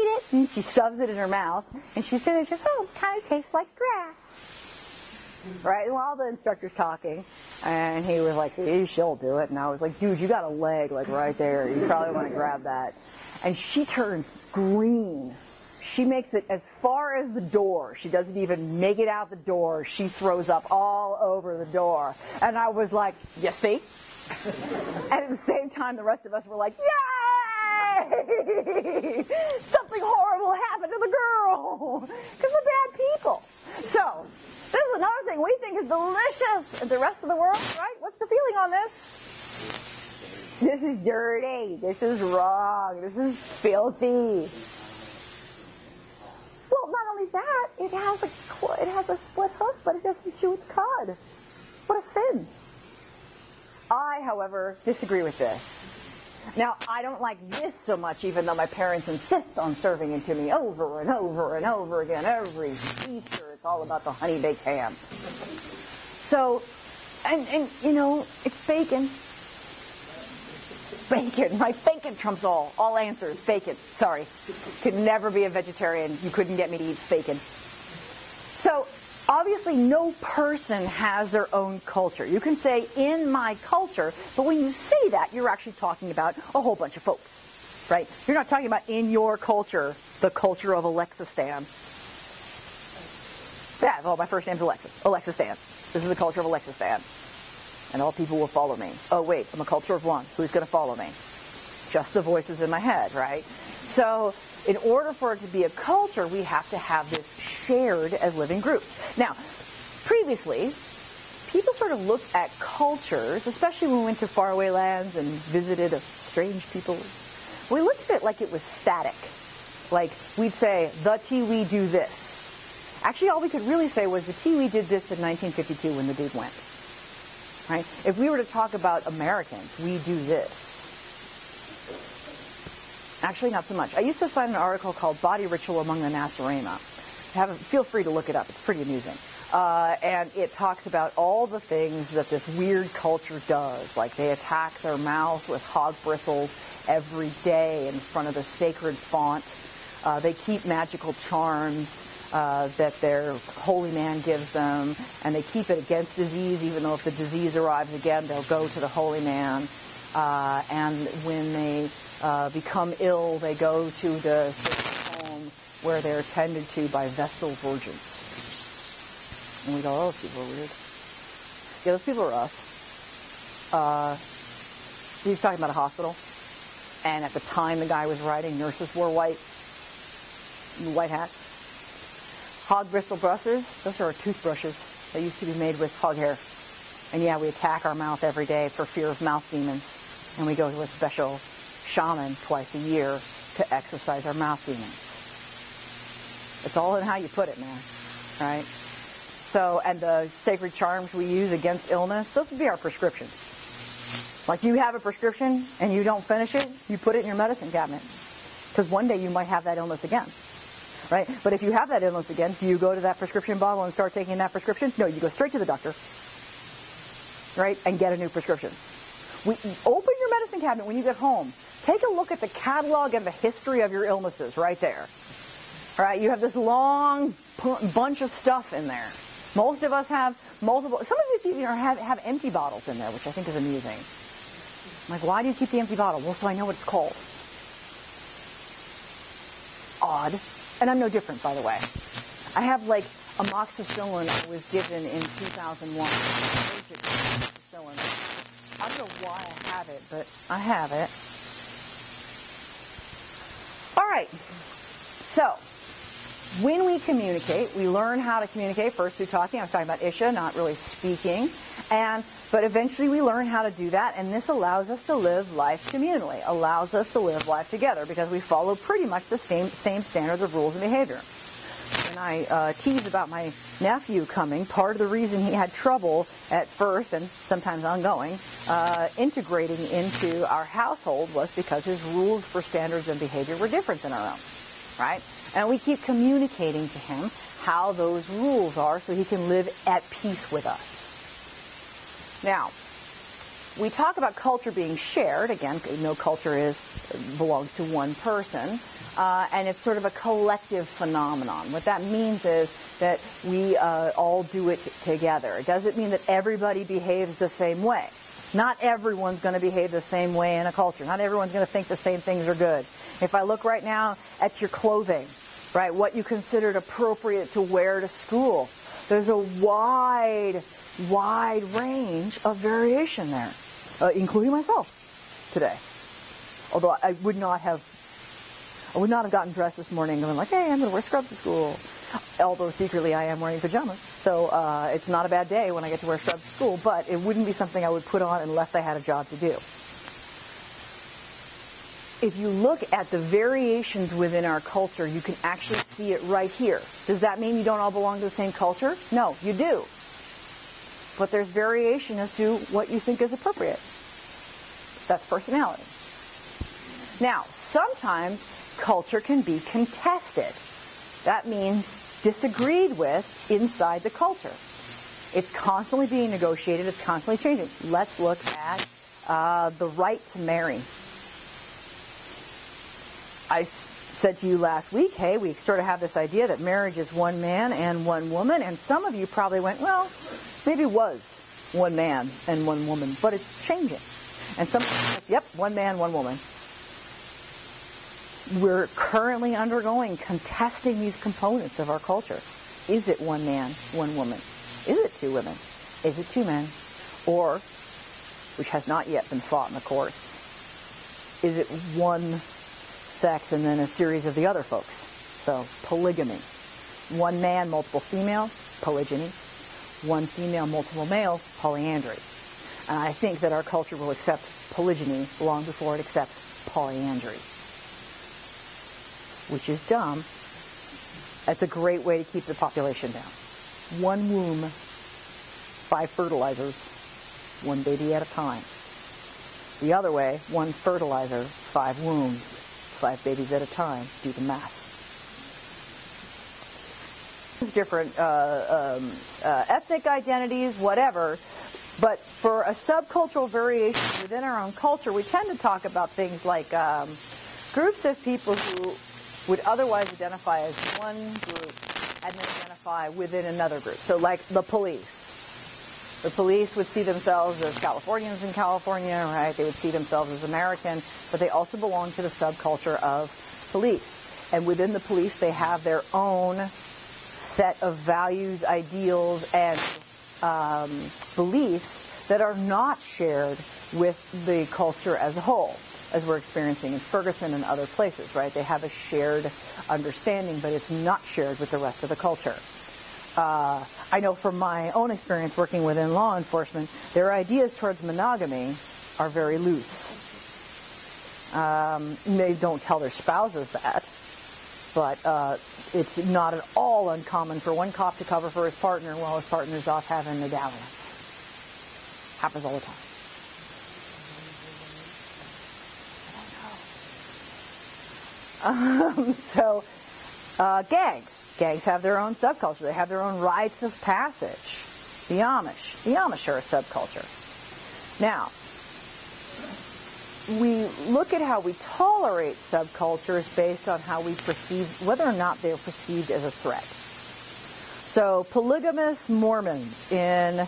it. And she shoves it in her mouth. And she's sitting there, she says, oh, it kind of tastes like grass. Right? And while the instructor's talking, and he was like, hey, she'll do it. And I was like, dude, you got a leg, like right there. You probably want to grab that. And she turns green. She makes it as far as the door. She doesn't even make it out the door. She throws up all over the door. And I was like, you see? And at the same time, the rest of us were like, yay! Something horrible happened to the girl. Because we're bad people. So, this is another thing we think is delicious. And the rest of the world, right? What's the feeling on this? This is dirty. This is wrong. This is filthy. Well, not only that, it has a split hoof, but it doesn't chew its cud. What a sin. I, however, disagree with this. Now, I don't like this so much, even though my parents insist on serving it to me over and over and over again. Every Easter, it's all about the honey-baked ham. So, and you know, it's bacon. Bacon, right? Bacon trumps all answers. Bacon. Sorry. Could never be a vegetarian. You couldn't get me to eat bacon. So, obviously, no person has their own culture. You can say, in my culture, but when you say that, you're actually talking about a whole bunch of folks, right? You're not talking about, in your culture, the culture of Alexistan. Yeah, well, my first name's Alexis. Alexistan. This is the culture of Alexistan. And all people will follow me. Oh, wait, I'm a culture of one. Who's going to follow me? Just the voices in my head, right? So, in order for it to be a culture, we have to have this shared as living groups. Now, previously, people sort of looked at cultures, especially when we went to faraway lands and visited strange people. We looked at it like it was static. Like, we'd say, the Tiwi do this. Actually, all we could really say was the Tiwi did this in 1952 when the dude went. Right? If we were to talk about Americans, we do this. Actually, not so much. I used to find an article called Body Ritual Among the Nasarema. Feel free to look it up. It's pretty amusing. And it talks about all the things that this weird culture does. Like they attack their mouth with hog bristles every day in front of the sacred font. They keep magical charms that their holy man gives them, and they keep it against disease, even though if the disease arrives again, they'll go to the holy man. And when they become ill, they go to the sacred home where they're tended to by Vestal virgins. And we go, oh, those people are weird. Yeah, those people are us. He's talking about a hospital, and at the time the guy was writing, nurses wore white hats. Hog bristle brushes, those are our toothbrushes. They used to be made with hog hair. And yeah, we attack our mouth every day for fear of mouth demons. And we go to a special shaman twice a year to exorcise our mouth demons. It's all in how you put it, man. Right? So, and the sacred charms we use against illness, those would be our prescriptions. Like you have a prescription and you don't finish it, you put it in your medicine cabinet. Because one day you might have that illness again. Right? But if you have that illness again, do you go to that prescription bottle and start taking that prescription? No, you go straight to the doctor. Right? And get a new prescription. Open your medicine cabinet when you get home. Take a look at the catalog and the history of your illnesses right there. All right? You have this long bunch of stuff in there. Most of us have multiple. Some of you even have empty bottles in there, which I think is amusing. I'm like, why do you keep the empty bottle? Well, so I know what it's called. Odd. And I'm no different, by the way. I have like amoxicillin I was given in 2001. I don't know why I have it, but I have it. All right. So, when we communicate, we learn how to communicate first through talking. I was talking about Isha, not really speaking. But eventually we learn how to do that, and this allows us to live life communally, allows us to live life together, because we follow pretty much the same standards of rules and behavior. When I tease about my nephew coming, part of the reason he had trouble at first, and sometimes ongoing, integrating into our household was because his rules for standards and behavior were different than our own, right? And we keep communicating to him how those rules are so he can live at peace with us. Now, we talk about culture being shared. Again, no culture belongs to one person. And it's sort of a collective phenomenon. What that means is that we all do it together. It doesn't mean that everybody behaves the same way. Not everyone's going to behave the same way in a culture. Not everyone's going to think the same things are good. If I look right now at your clothing, right, what you considered appropriate to wear to school, there's a wide range of variation there, including myself today. Although I would not have gotten dressed this morning going like, hey, I'm going to wear scrubs to school. Although secretly I am wearing pajamas. So it's not a bad day when I get to wear scrubs to school, but it wouldn't be something I would put on unless I had a job to do. If you look at the variations within our culture, you can actually see it right here. Does that mean you don't all belong to the same culture? No, you do. But there's variation as to what you think is appropriate. That's personality. Now, sometimes culture can be contested. That means disagreed with inside the culture. It's constantly being negotiated. It's constantly changing. Let's look at The right to marry. I said to you last week, hey, we sort of have this idea that marriage is one man and one woman, and some of you probably went, well, maybe it was one man and one woman, but it's changing. And some, yep, one man, one woman. We're currently contesting these components of our culture. Is it one man, one woman? Is it two women? Is it two men? Or, which has not yet been fought in the courts, is it one sex and then a series of the other folks? So, polygamy. One man, multiple female, polygyny. One female, multiple male, polyandry. And I think that our culture will accept polygyny long before it accepts polyandry. Which is dumb. That's a great way to keep the population down. One womb, 5 fertilizers, one baby at a time. The other way, one fertilizer, 5 wombs, 5 babies at a time. Do the math. Different ethnic identities, whatever. But for a subcultural variation within our own culture, we tend to talk about things like groups of people who would otherwise identify as one group and then identify within another group. So like the police. The police would see themselves as Californians in California, right? They would see themselves as American, but they also belong to the subculture of police. And within the police, they have their own set of values, ideals, and beliefs that are not shared with the culture as a whole, as we're experiencing in Ferguson and other places, right? They have a shared understanding, but it's not shared with the rest of the culture. I know from my own experience working within law enforcement, their ideas towards monogamy are very loose. They don't tell their spouses that, but it's not at all uncommon for one cop to cover for his partner while his partner's off having a dalliance. Happens all the time. Gangs. Gangs have their own subculture. They have their own rites of passage. The Amish are a subculture. Now, we look at how we tolerate subcultures based on how we perceive, whether or not they're perceived as a threat. So, polygamous Mormons in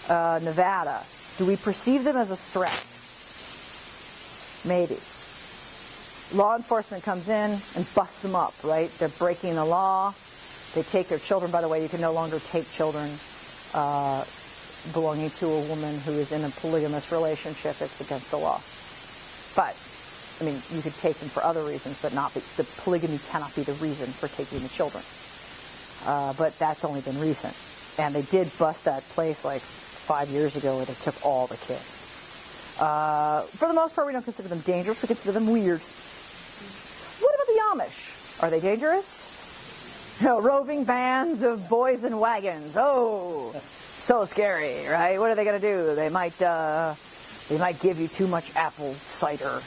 Nevada, do we perceive them as a threat? Maybe. Law enforcement comes in and busts them up, right? They're breaking the law. They take their children. By the way, you can no longer take children belonging to a woman who is in a polygamous relationship. It's against the law. But, I mean, you could take them for other reasons, but not the polygamy cannot be the reason for taking the children. But that's only been recent. And they did bust that place like 5 years ago where they took all the kids. For the most part, we don't consider them dangerous. We consider them weird. What about the Amish? Are they dangerous? No, roving bands of boys in wagons. Oh, so scary, right? What are they going to do? They might give you too much apple cider,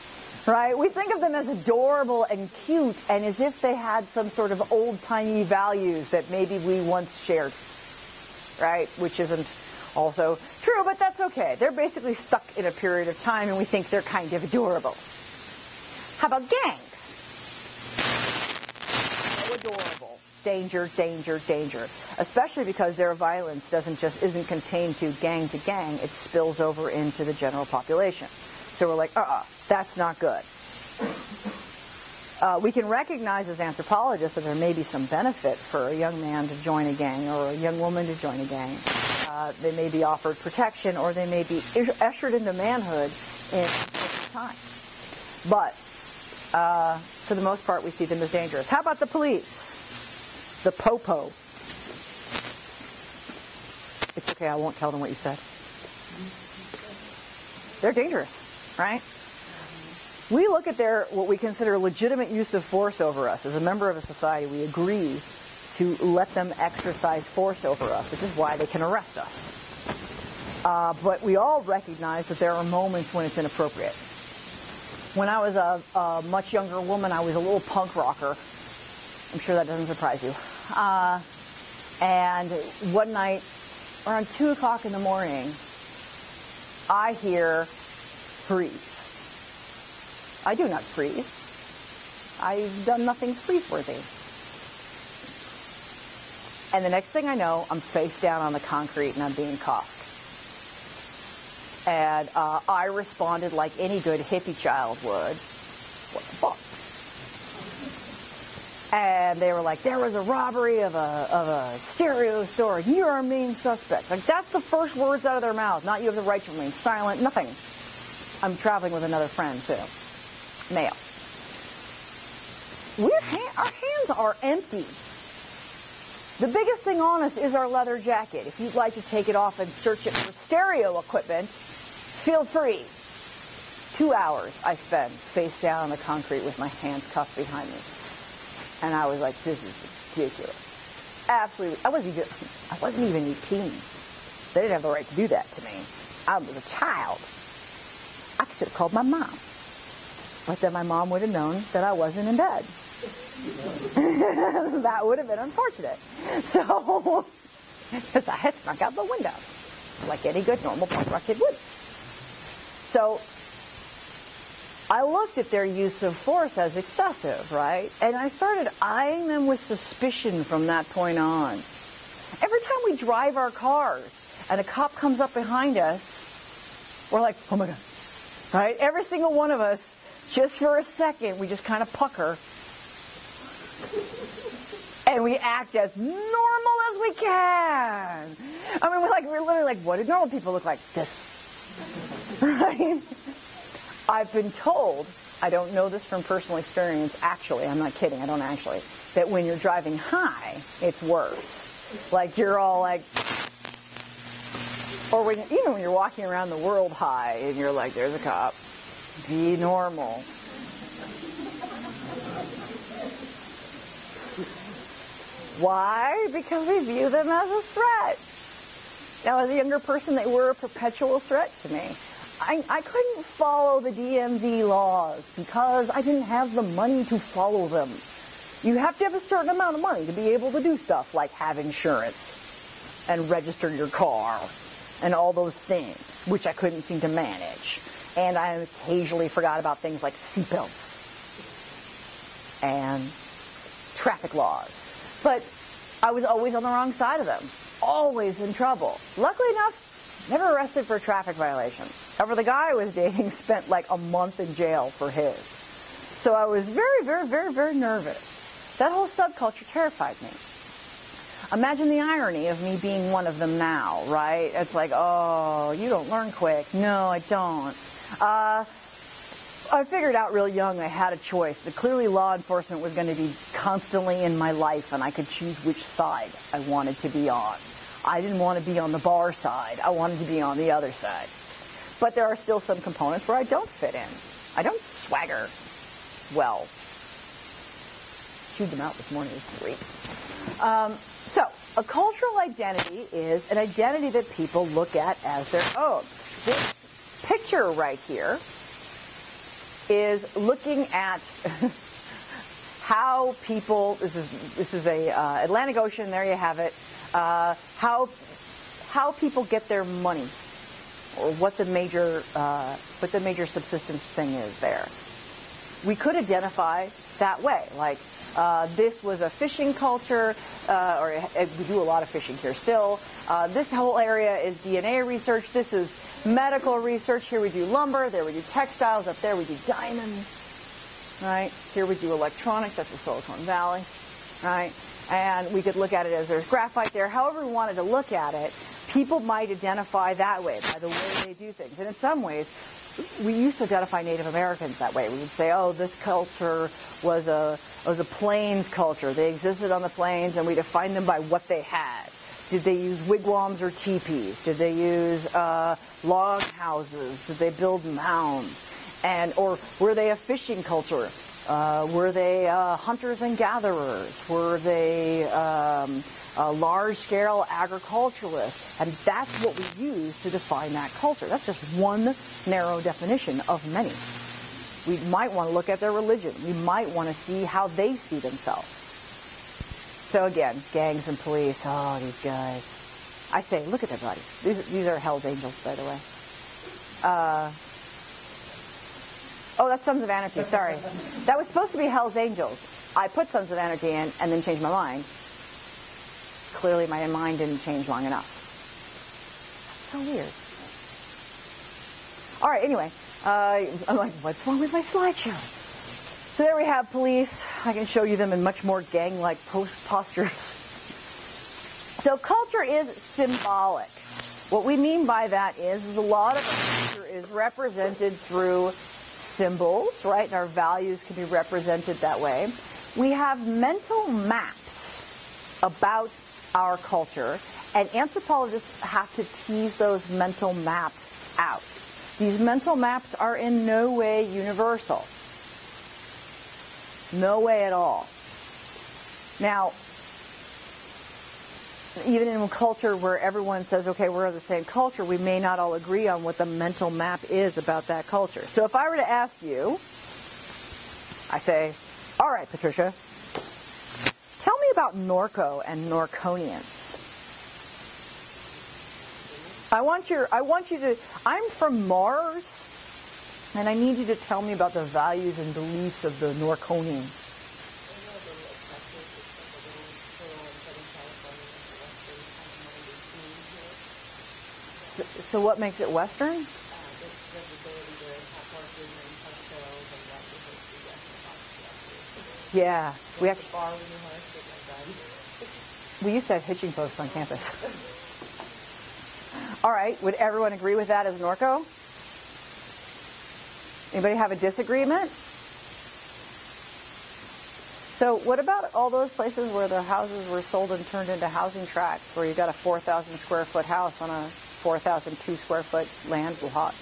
right? We think of them as adorable and cute and as if they had some sort of old-timey values that maybe we once shared, right? Which isn't also true, but that's okay. They're basically stuck in a period of time and we think they're kind of adorable. How about gangs? So adorable. Danger, danger, danger. Especially because their violence isn't contained to gang, it spills over into the general population. So we're like, that's not good. We can recognize as anthropologists that there may be some benefit for a young man to join a gang or a young woman to join a gang. They may be offered protection or they may be ushered into manhood in time. But for the most part, we see them as dangerous. How about the police? The popo. It's okay, I won't tell them what you said. They're dangerous, right? We look at what we consider legitimate use of force over us. As a member of a society, we agree to let them exercise force over us, which is why they can arrest us. But we all recognize that there are moments when it's inappropriate. When I was a much younger woman, I was a little punk rocker. I'm sure that doesn't surprise you. And one night, around 2 o'clock in the morning, I hear freeze. I do not freeze. I've done nothing freeze-worthy. And the next thing I know, I'm face down on the concrete and I'm being cuffed. And I responded like any good hippie child would. What the fuck? And they were like, there was a robbery of a stereo store, and you're our main suspect. Like, that's the first words out of their mouth. Not you have the right to remain silent, nothing. I'm traveling with another friend, too. Male. Our hands are empty. The biggest thing on us is our leather jacket. If you'd like to take it off and search it for stereo equipment, feel free. 2 hours I spent face down on the concrete with my hands cuffed behind me. And I was like, this is ridiculous. Absolutely. I wasn't even 18. They didn't have the right to do that to me. I was a child. I should have called my mom. But then my mom would have known that I wasn't in bed. That would have been unfortunate. So, because I had snuck out the window, like any good normal punk rock kid would. So, I looked at their use of force as excessive, right? And I started eyeing them with suspicion from that point on. Every time we drive our cars and a cop comes up behind us, we're like, oh my God, right? Every single one of us, just for a second, we just kind of pucker. And we act as normal as we can. I mean, we're literally like, what do normal people look like? This. Right? I've been told, I don't know this from personal experience, actually, I'm not kidding, I don't actually, that when you're driving high, it's worse. Like, you're all like, or even when you're walking around the world high, and you're like, there's a cop. Be normal. Why? Because we view them as a threat. Now, as a younger person, they were a perpetual threat to me. I couldn't follow the DMV laws because I didn't have the money to follow them. You have to have a certain amount of money to be able to do stuff like have insurance and register your car and all those things, which I couldn't seem to manage. And I occasionally forgot about things like seatbelts and traffic laws. But I was always on the wrong side of them, always in trouble. Luckily enough, never arrested for a traffic violation. However, the guy I was dating spent like a month in jail for his. So I was very, very, very, very nervous. That whole subculture terrified me. Imagine the irony of me being one of them now, right? It's like, oh, you don't learn quick. No, I don't. I figured out real young I had a choice. That clearly law enforcement was going to be constantly in my life, and I could choose which side I wanted to be on. I didn't want to be on the bar side. I wanted to be on the other side. But there are still some components where I don't fit in. I don't swagger well. Chewed them out this morning. It was great. So, a cultural identity is an identity that people look at as their own. This picture right here is looking at how people, this is a Atlantic Ocean, there you have it, how people get their money, or what the major subsistence thing is there. We could identify that way, like this was a fishing culture, or we do a lot of fishing here still. This whole area is DNA research. This is medical research. Here we do lumber. There we do textiles. Up there we do diamonds. Right? Here we do electronics. That's the Silicon Valley. Right? And we could look at it as there's graphite there. However we wanted to look at it, people might identify that way, by the way they do things. And in some ways, we used to identify Native Americans that way. We would say, oh, this culture was a plains culture. They existed on the plains, and we defined them by what they had. Did they use wigwams or teepees? Did they use log houses? Did they build mounds? Or were they a fishing culture? Were they hunters and gatherers? Were they large-scale agriculturalists? And that's what we use to define that culture. That's just one narrow definition of many. We might want to look at their religion. We might want to see how they see themselves. So again, gangs and police, oh, these guys. I say, look at their bodies. These are Hell's Angels, by the way. Oh, that's Sons of Anarchy, sorry. That was supposed to be Hell's Angels. I put Sons of Anarchy in and then changed my mind. Clearly my mind didn't change long enough. So weird. All right, anyway, I'm like, what's wrong with my slideshow? So there we have police. I can show you them in much more gang-like postures. So culture is symbolic. What we mean by that is a lot of our culture is represented through symbols, right? And our values can be represented that way. We have mental maps about our culture, and anthropologists have to tease those mental maps out. These mental maps are in no way universal. No way at all. Now, even in a culture where everyone says, okay, we're of the same culture, we may not all agree on what the mental map is about that culture. So if I were to ask you, I say, all right, Patricia, tell me about Norco and Norconians. I want you to, I'm from Mars, and I need you to tell me about the values and beliefs of the Norconians. So what makes it Western? Yeah, we used to have hitching posts on campus. All right, would everyone agree with that as Norco? Anybody have a disagreement? So what about all those places where the houses were sold and turned into housing tracts, where you got a 4,000 square foot house on a 4,002 square foot land lot?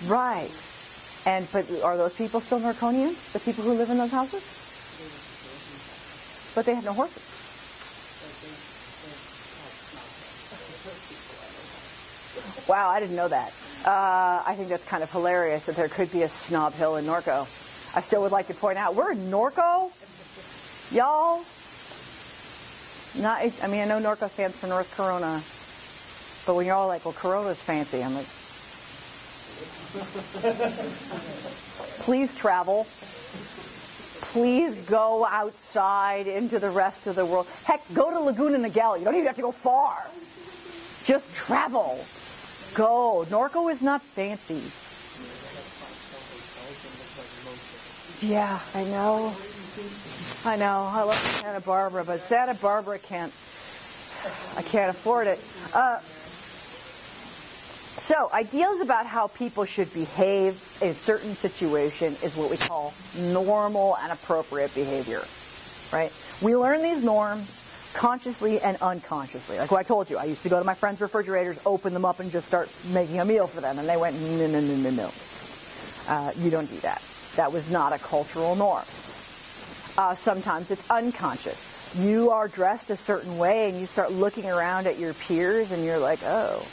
Right. But are those people still Norconians? The people who live in those houses? But they had no horses. Wow, I didn't know that. I think that's kind of hilarious that there could be a Snob Hill in Norco. I still would like to point out, we're in Norco, y'all. I know Norco stands for North Corona, but when you're all like, well, Corona's fancy, I'm like, please travel. Please go outside into the rest of the world. Heck, go to Laguna Niguel. You don't even have to go far. Just travel. Go. Norco is not fancy. Yeah, I know. I love Santa Barbara, but Santa Barbara I can't afford it. So, ideas about how people should behave in a certain situation is what we call normal and appropriate behavior, right? We learn these norms consciously and unconsciously. Like what I told you, I used to go to my friends' refrigerators, open them up, and just start making a meal for them, and they went, no. You don't do that. That was not a cultural norm. Sometimes it's unconscious. You are dressed a certain way, and you start looking around at your peers, and you're like, oh,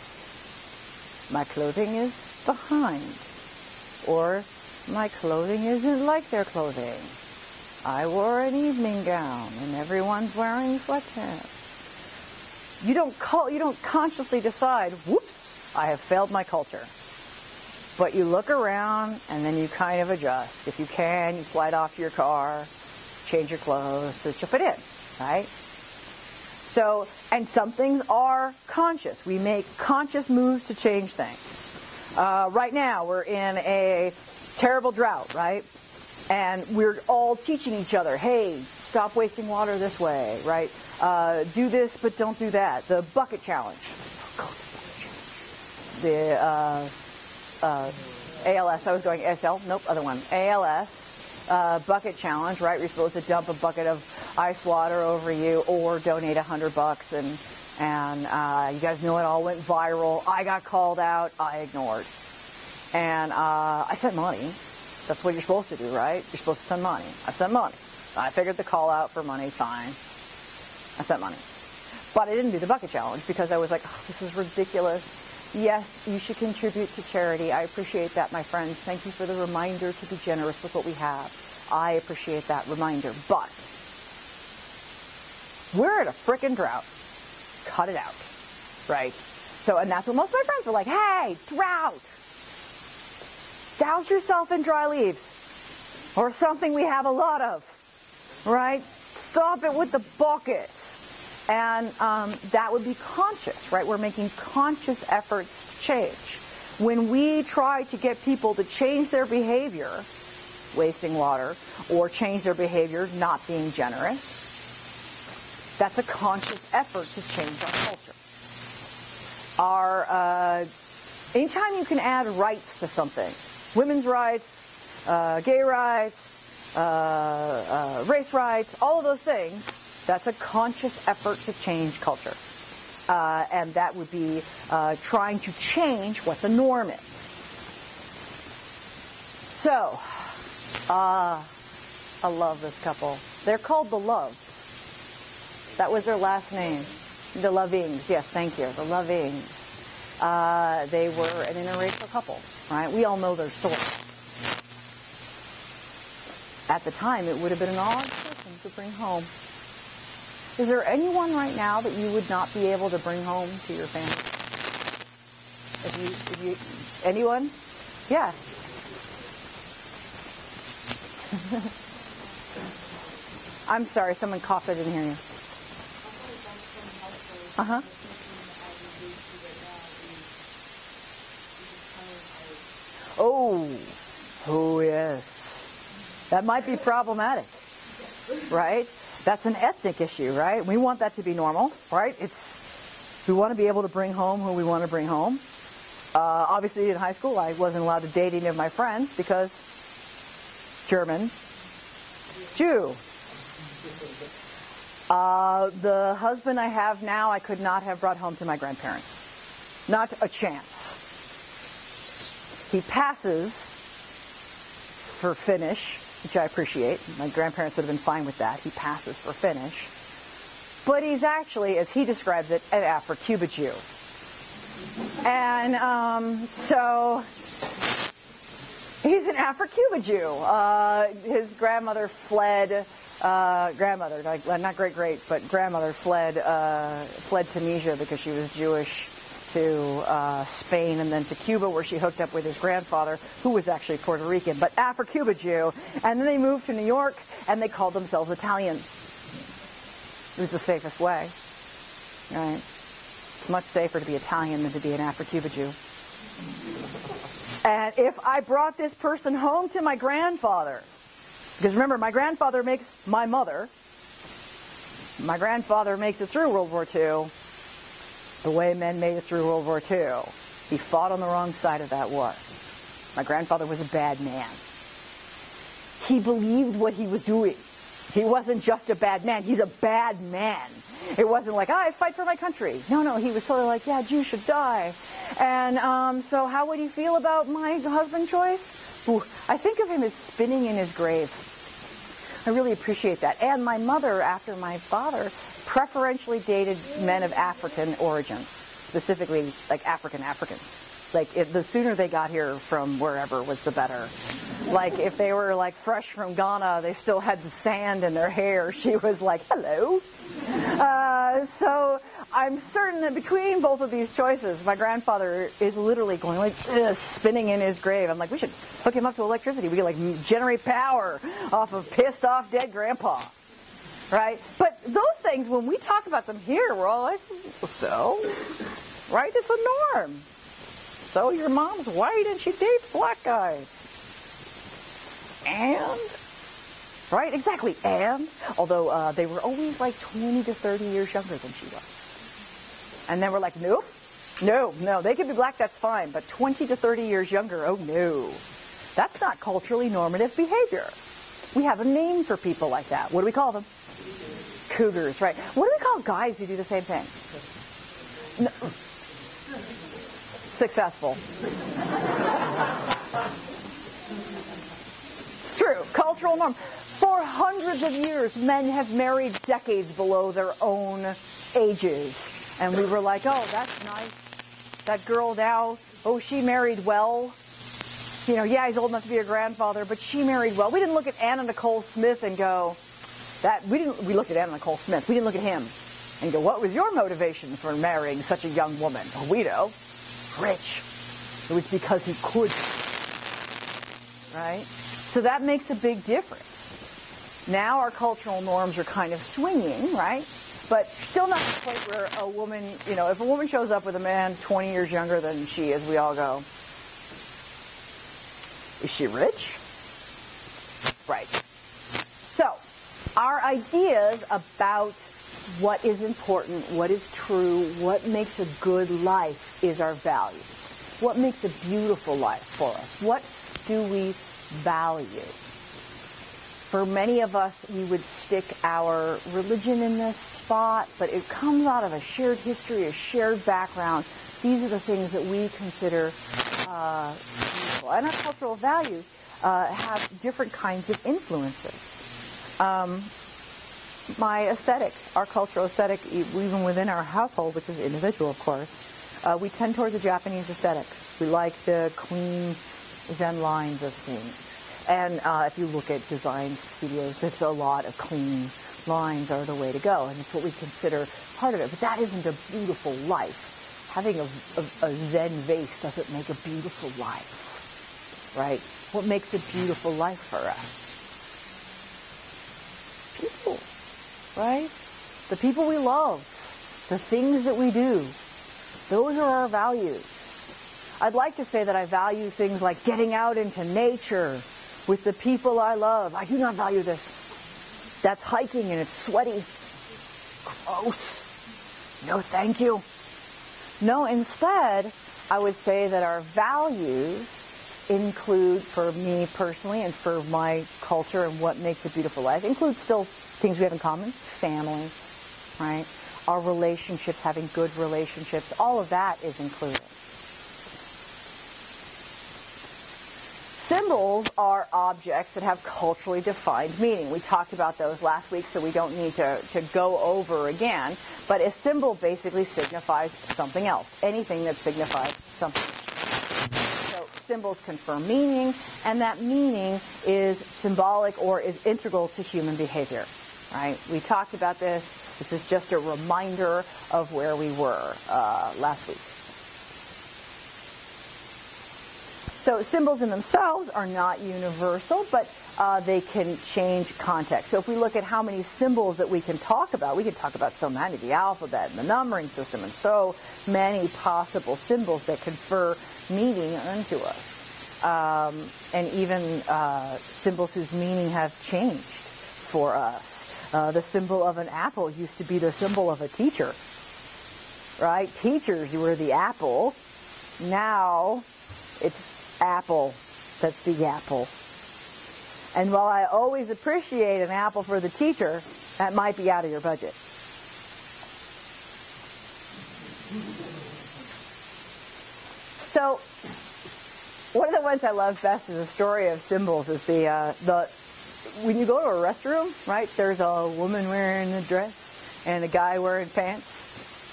my clothing is behind, or my clothing isn't like their clothing. I wore an evening gown and everyone's wearing sweatpants. You don't consciously decide, whoops, I have failed my culture. But you look around and then you kind of adjust. If you can, you slide off your car, change your clothes so that you fit in, right? So, and some things are conscious. We make conscious moves to change things. Right now, we're in a terrible drought, right? And we're all teaching each other, hey, stop wasting water this way, right? Do this, but don't do that. The bucket challenge. The ALS, I was going SL, nope, other one. ALS. Bucket challenge, right? You're supposed to dump a bucket of ice water over you or donate $100, and you guys know it all went viral. I got called out. I ignored. And I sent money. That's what you're supposed to do, right? You're supposed to send money. I sent money. I figured the call out for money, fine. I sent money. But I didn't do the bucket challenge because I was like, oh, this is ridiculous. Yes, you should contribute to charity. I appreciate that, my friends. Thank you for the reminder to be generous with what we have. I appreciate that reminder. But we're in a frickin' drought. Cut it out. Right? So, and that's what most of my friends were like, hey, drought! Douse yourself in dry leaves. Or something we have a lot of. Right? Stop it with the buckets. And that would be conscious, right? We're making conscious efforts to change. When we try to get people to change their behavior, wasting water, or change their behavior not being generous, that's a conscious effort to change our culture. Anytime you can add rights to something, women's rights, gay rights, race rights, all of those things, that's a conscious effort to change culture. And that would be trying to change what the norm is. So, I love this couple. They're called the Loves. That was their last name. The Lovings. Yes, thank you. The Lovings. They were an interracial couple, right? We all know their story. At the time, it would have been an odd person to bring home. Is there anyone right now that you would not be able to bring home to your family? If you, anyone? Yeah. I'm sorry, someone coughed. I didn't hear you. Uh-huh. Oh, yes. That might be problematic, right? That's an ethnic issue, right? We want that to be normal, right? We want to be able to bring home who we want to bring home. Obviously, in high school, I wasn't allowed to date any of my friends because German, Jew. The husband I have now, I could not have brought home to my grandparents. Not a chance. He passes for Finnish, which I appreciate. My grandparents would have been fine with that. He passes for Finnish. But he's actually, as he describes it, an Afro-Cuba Jew. And so he's an Afro-Cuba Jew. His grandmother fled, not great-great, but grandmother fled Tunisia because she was Jewish, to Spain and then to Cuba, where she hooked up with his grandfather, who was actually Puerto Rican, but Afro-Cuba Jew. And then they moved to New York, and they called themselves Italians. It was the safest way, right? It's much safer to be Italian than to be an Afro-Cuba Jew. And if I brought this person home to my grandfather, because remember, my grandfather makes my mother, my grandfather makes it through World War II, the way men made it through World War II. He fought on the wrong side of that war. My grandfather was a bad man. He believed what he was doing. He wasn't just a bad man. He's a bad man. It wasn't like, I fight for my country. No, he was sort of like, yeah, Jews should die. And so how would he feel about my husband choice? Ooh, I think of him as spinning in his grave. I really appreciate that. And my mother, after my father, preferentially dated men of African origin, specifically like Africans. Like the sooner they got here from wherever was the better. Like if they were like fresh from Ghana, they still had the sand in their hair. She was like, hello. So I'm certain that between both of these choices, my grandfather is literally going like spinning in his grave. I'm like, we should hook him up to electricity. We could like generate power off of pissed off dead grandpa. Right? But those things, when we talk about them here, we're all like, so? Right? It's a norm. So your mom's white and she dates black guys. And? Right? Exactly. And? Although they were always like 20 to 30 years younger than she was. And then we're like, nope. No, they can be black, that's fine. But 20 to 30 years younger, oh no. That's not culturally normative behavior. We have a name for people like that. What do we call them? Cougars, right. What do we call guys who do the same thing? No. Successful. It's true. Cultural norm. For hundreds of years, men have married decades below their own ages. And we were like, oh, that's nice. that girl now, oh, she married well. You know, yeah, he's old enough to be a grandfather, but she married well. We didn't look at Anna Nicole Smith and go, we looked at Anna Nicole Smith. We didn't look at him and go, what was your motivation for marrying such a young woman? Oh, we know. Rich. It was because he could. Right? So that makes a big difference. Now our cultural norms are kind of swinging, right? But still not to the point where a woman, you know, if a woman shows up with a man 20 years younger than she is, we all go, is she rich? Right. So, our ideas about what is important, what is true, what makes a good life is our values. What makes a beautiful life for us? What do we value? For many of us, we would stick our religion in this spot, but it comes out of a shared history, a shared background. These are the things that we consider beautiful. And our cultural values have different kinds of influences. My aesthetic, our cultural aesthetic, even within our household, which is individual, of course, we tend towards the Japanese aesthetic. We like the clean Zen lines of things. And if you look at design studios, it's a lot of clean lines are the way to go, and it's what we consider part of it. But that isn't a beautiful life. Having a Zen vase doesn't make a beautiful life, right? What makes a beautiful life for us? People, right? The people we love, the things that we do. Those are our values. I'd like to say that I value things like getting out into nature with the people I love. I do not value this. That's hiking and it's sweaty. Gross. No, thank you. No, instead, I would say that our values include, for me personally and for my culture and what makes a beautiful life, include still things we have in common. Family, right? Our relationships, having good relationships, all of that is included. Symbols are objects that have culturally defined meaning. We talked about those last week, so we don't need to go over again. But a symbol basically signifies something else, anything that signifies something. So symbols confer meaning, and that meaning is symbolic or is integral to human behavior. Right? We talked about this. This is just a reminder of where we were last week. So symbols in themselves are not universal, but they can change context. So if we look at how many symbols that we can talk about so many, the alphabet and the numbering system, and so many possible symbols that confer meaning unto us. And even symbols whose meaning have changed for us. The symbol of an apple used to be the symbol of a teacher, right? Teachers were the apple. Now it's apple that's the apple. And while I always appreciate an apple for the teacher, that might be out of your budget. So one of the ones I love best is the story of symbols is the when you go to a restroom, right, there's a woman wearing a dress and a guy wearing pants.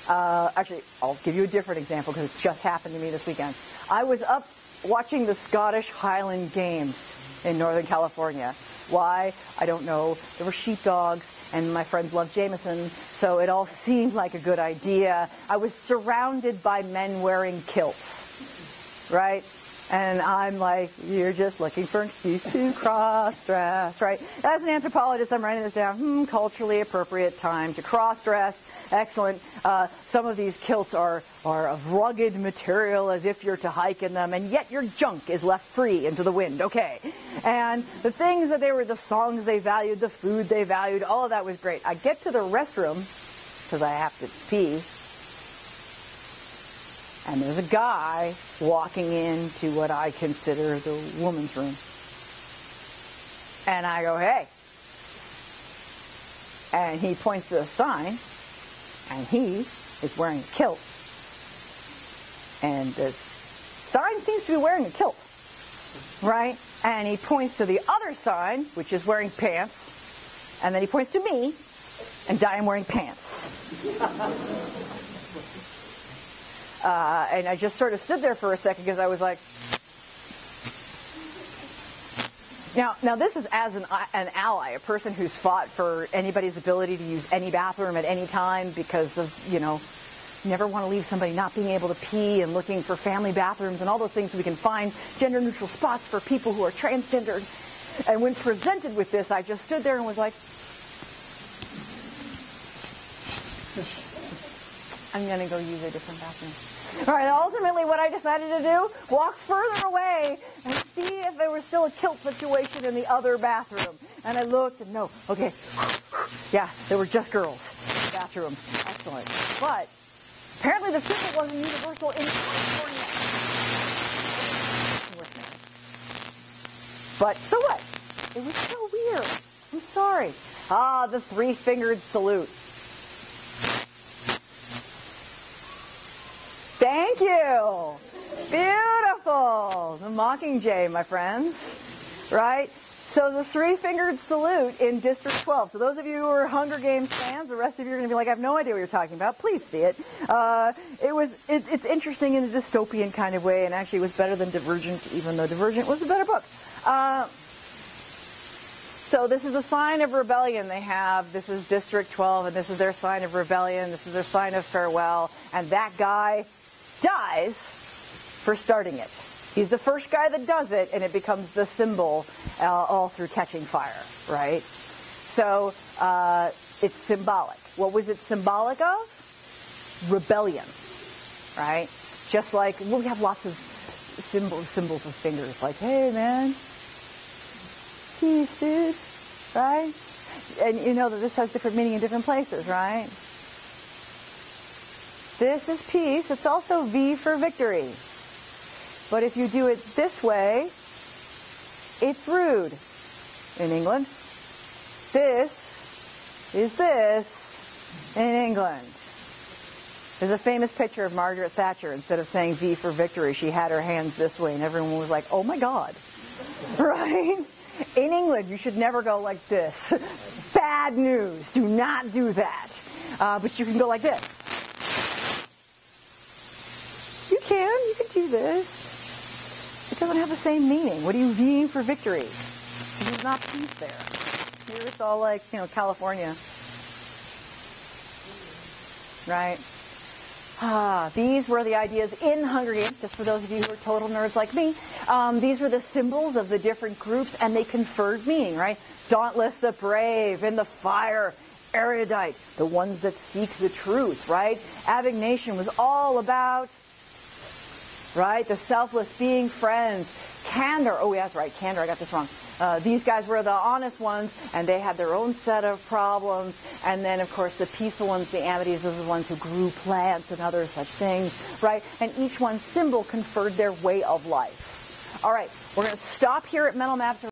Actually, I'll give you a different example because it just happened to me this weekend. I was up watching the Scottish Highland Games in Northern California. Why? I don't know. There were sheepdogs, and my friends love Jameson, so it all seemed like a good idea. I was surrounded by men wearing kilts, right? And I'm like, you're just looking for an excuse to cross-dress, right? As an anthropologist, I'm writing this down. Culturally appropriate time to cross-dress. Excellent. Some of these kilts are of rugged material as if you're to hike in them, and yet your junk is left free into the wind. Okay. And the things that the songs they valued, the food they valued, all of that was great. I get to the restroom, because I have to pee, and there's a guy walking into what I consider the woman's room. And I go, hey. And he points to a sign, and he is wearing a kilt. And the sign seems to be wearing a kilt, right? And he points to the other sign, which is wearing pants, and then he points to me, and I am wearing pants. And I just sort of stood there for a second because I was like, Now this is as an ally, a person who's fought for anybody's ability to use any bathroom at any time because of, you never want to leave somebody not being able to pee, and looking for family bathrooms and all those things so we can find gender-neutral spots for people who are transgendered. And when presented with this, I just stood there and was like, I'm going to go use a different bathroom. All right, ultimately what I decided to do, walk further away and see if there was still a kilt situation in the other bathroom. And I looked and no, okay, yeah, there were just girls in the bathroom. Excellent. But apparently the symbol wasn't universal in California. But so what? It was so weird. I'm sorry. The three-fingered salute. Thank you. Beautiful. The Mockingjay, my friends. Right? So the three-fingered salute in District 12. So those of you who are Hunger Games fans, the rest of you are going to be like, I have no idea what you're talking about. Please see it. It's interesting in a dystopian kind of way, and actually it was better than Divergent, even though Divergent was a better book. So this is a sign of rebellion they have. This is District 12, and this is their sign of rebellion. This is their sign of farewell. And that guy dies for starting it. He's the first guy that does it, and it becomes the symbol all through Catching Fire, right? So it's symbolic. What was it symbolic of? Rebellion, right? Just like we have lots of symbols of fingers, like, hey, man, peace, dude, right? And you know that this has different meaning in different places, right? This is peace. It's also V for victory. But if you do it this way, it's rude in England. This is this in England. There's a famous picture of Margaret Thatcher. Instead of saying V for victory, she had her hands this way, and everyone was like, oh my God. Right? In England, you should never go like this. Bad news. Do not do that. But you can go like this. You can do this. It doesn't have the same meaning. What are you Ving for victory? There's not peace there. Here it's all like, California. Right? These were the ideas in Hunger Games, just for those of you who are total nerds like me. These were the symbols of the different groups, and they conferred meaning, right? Dauntless, the brave, in the fire, erudite, the ones that seek the truth, right? Abnegation was all about, right, the selfless, being friends. Candor, oh, yeah, that's right, candor, I got this wrong. These guys were the honest ones, and they had their own set of problems. And then, of course, the peaceful ones, the Amities, those are the ones who grew plants and other such things, right? And each one's symbol conferred their way of life. All right, we're going to stop here at Mental Maps.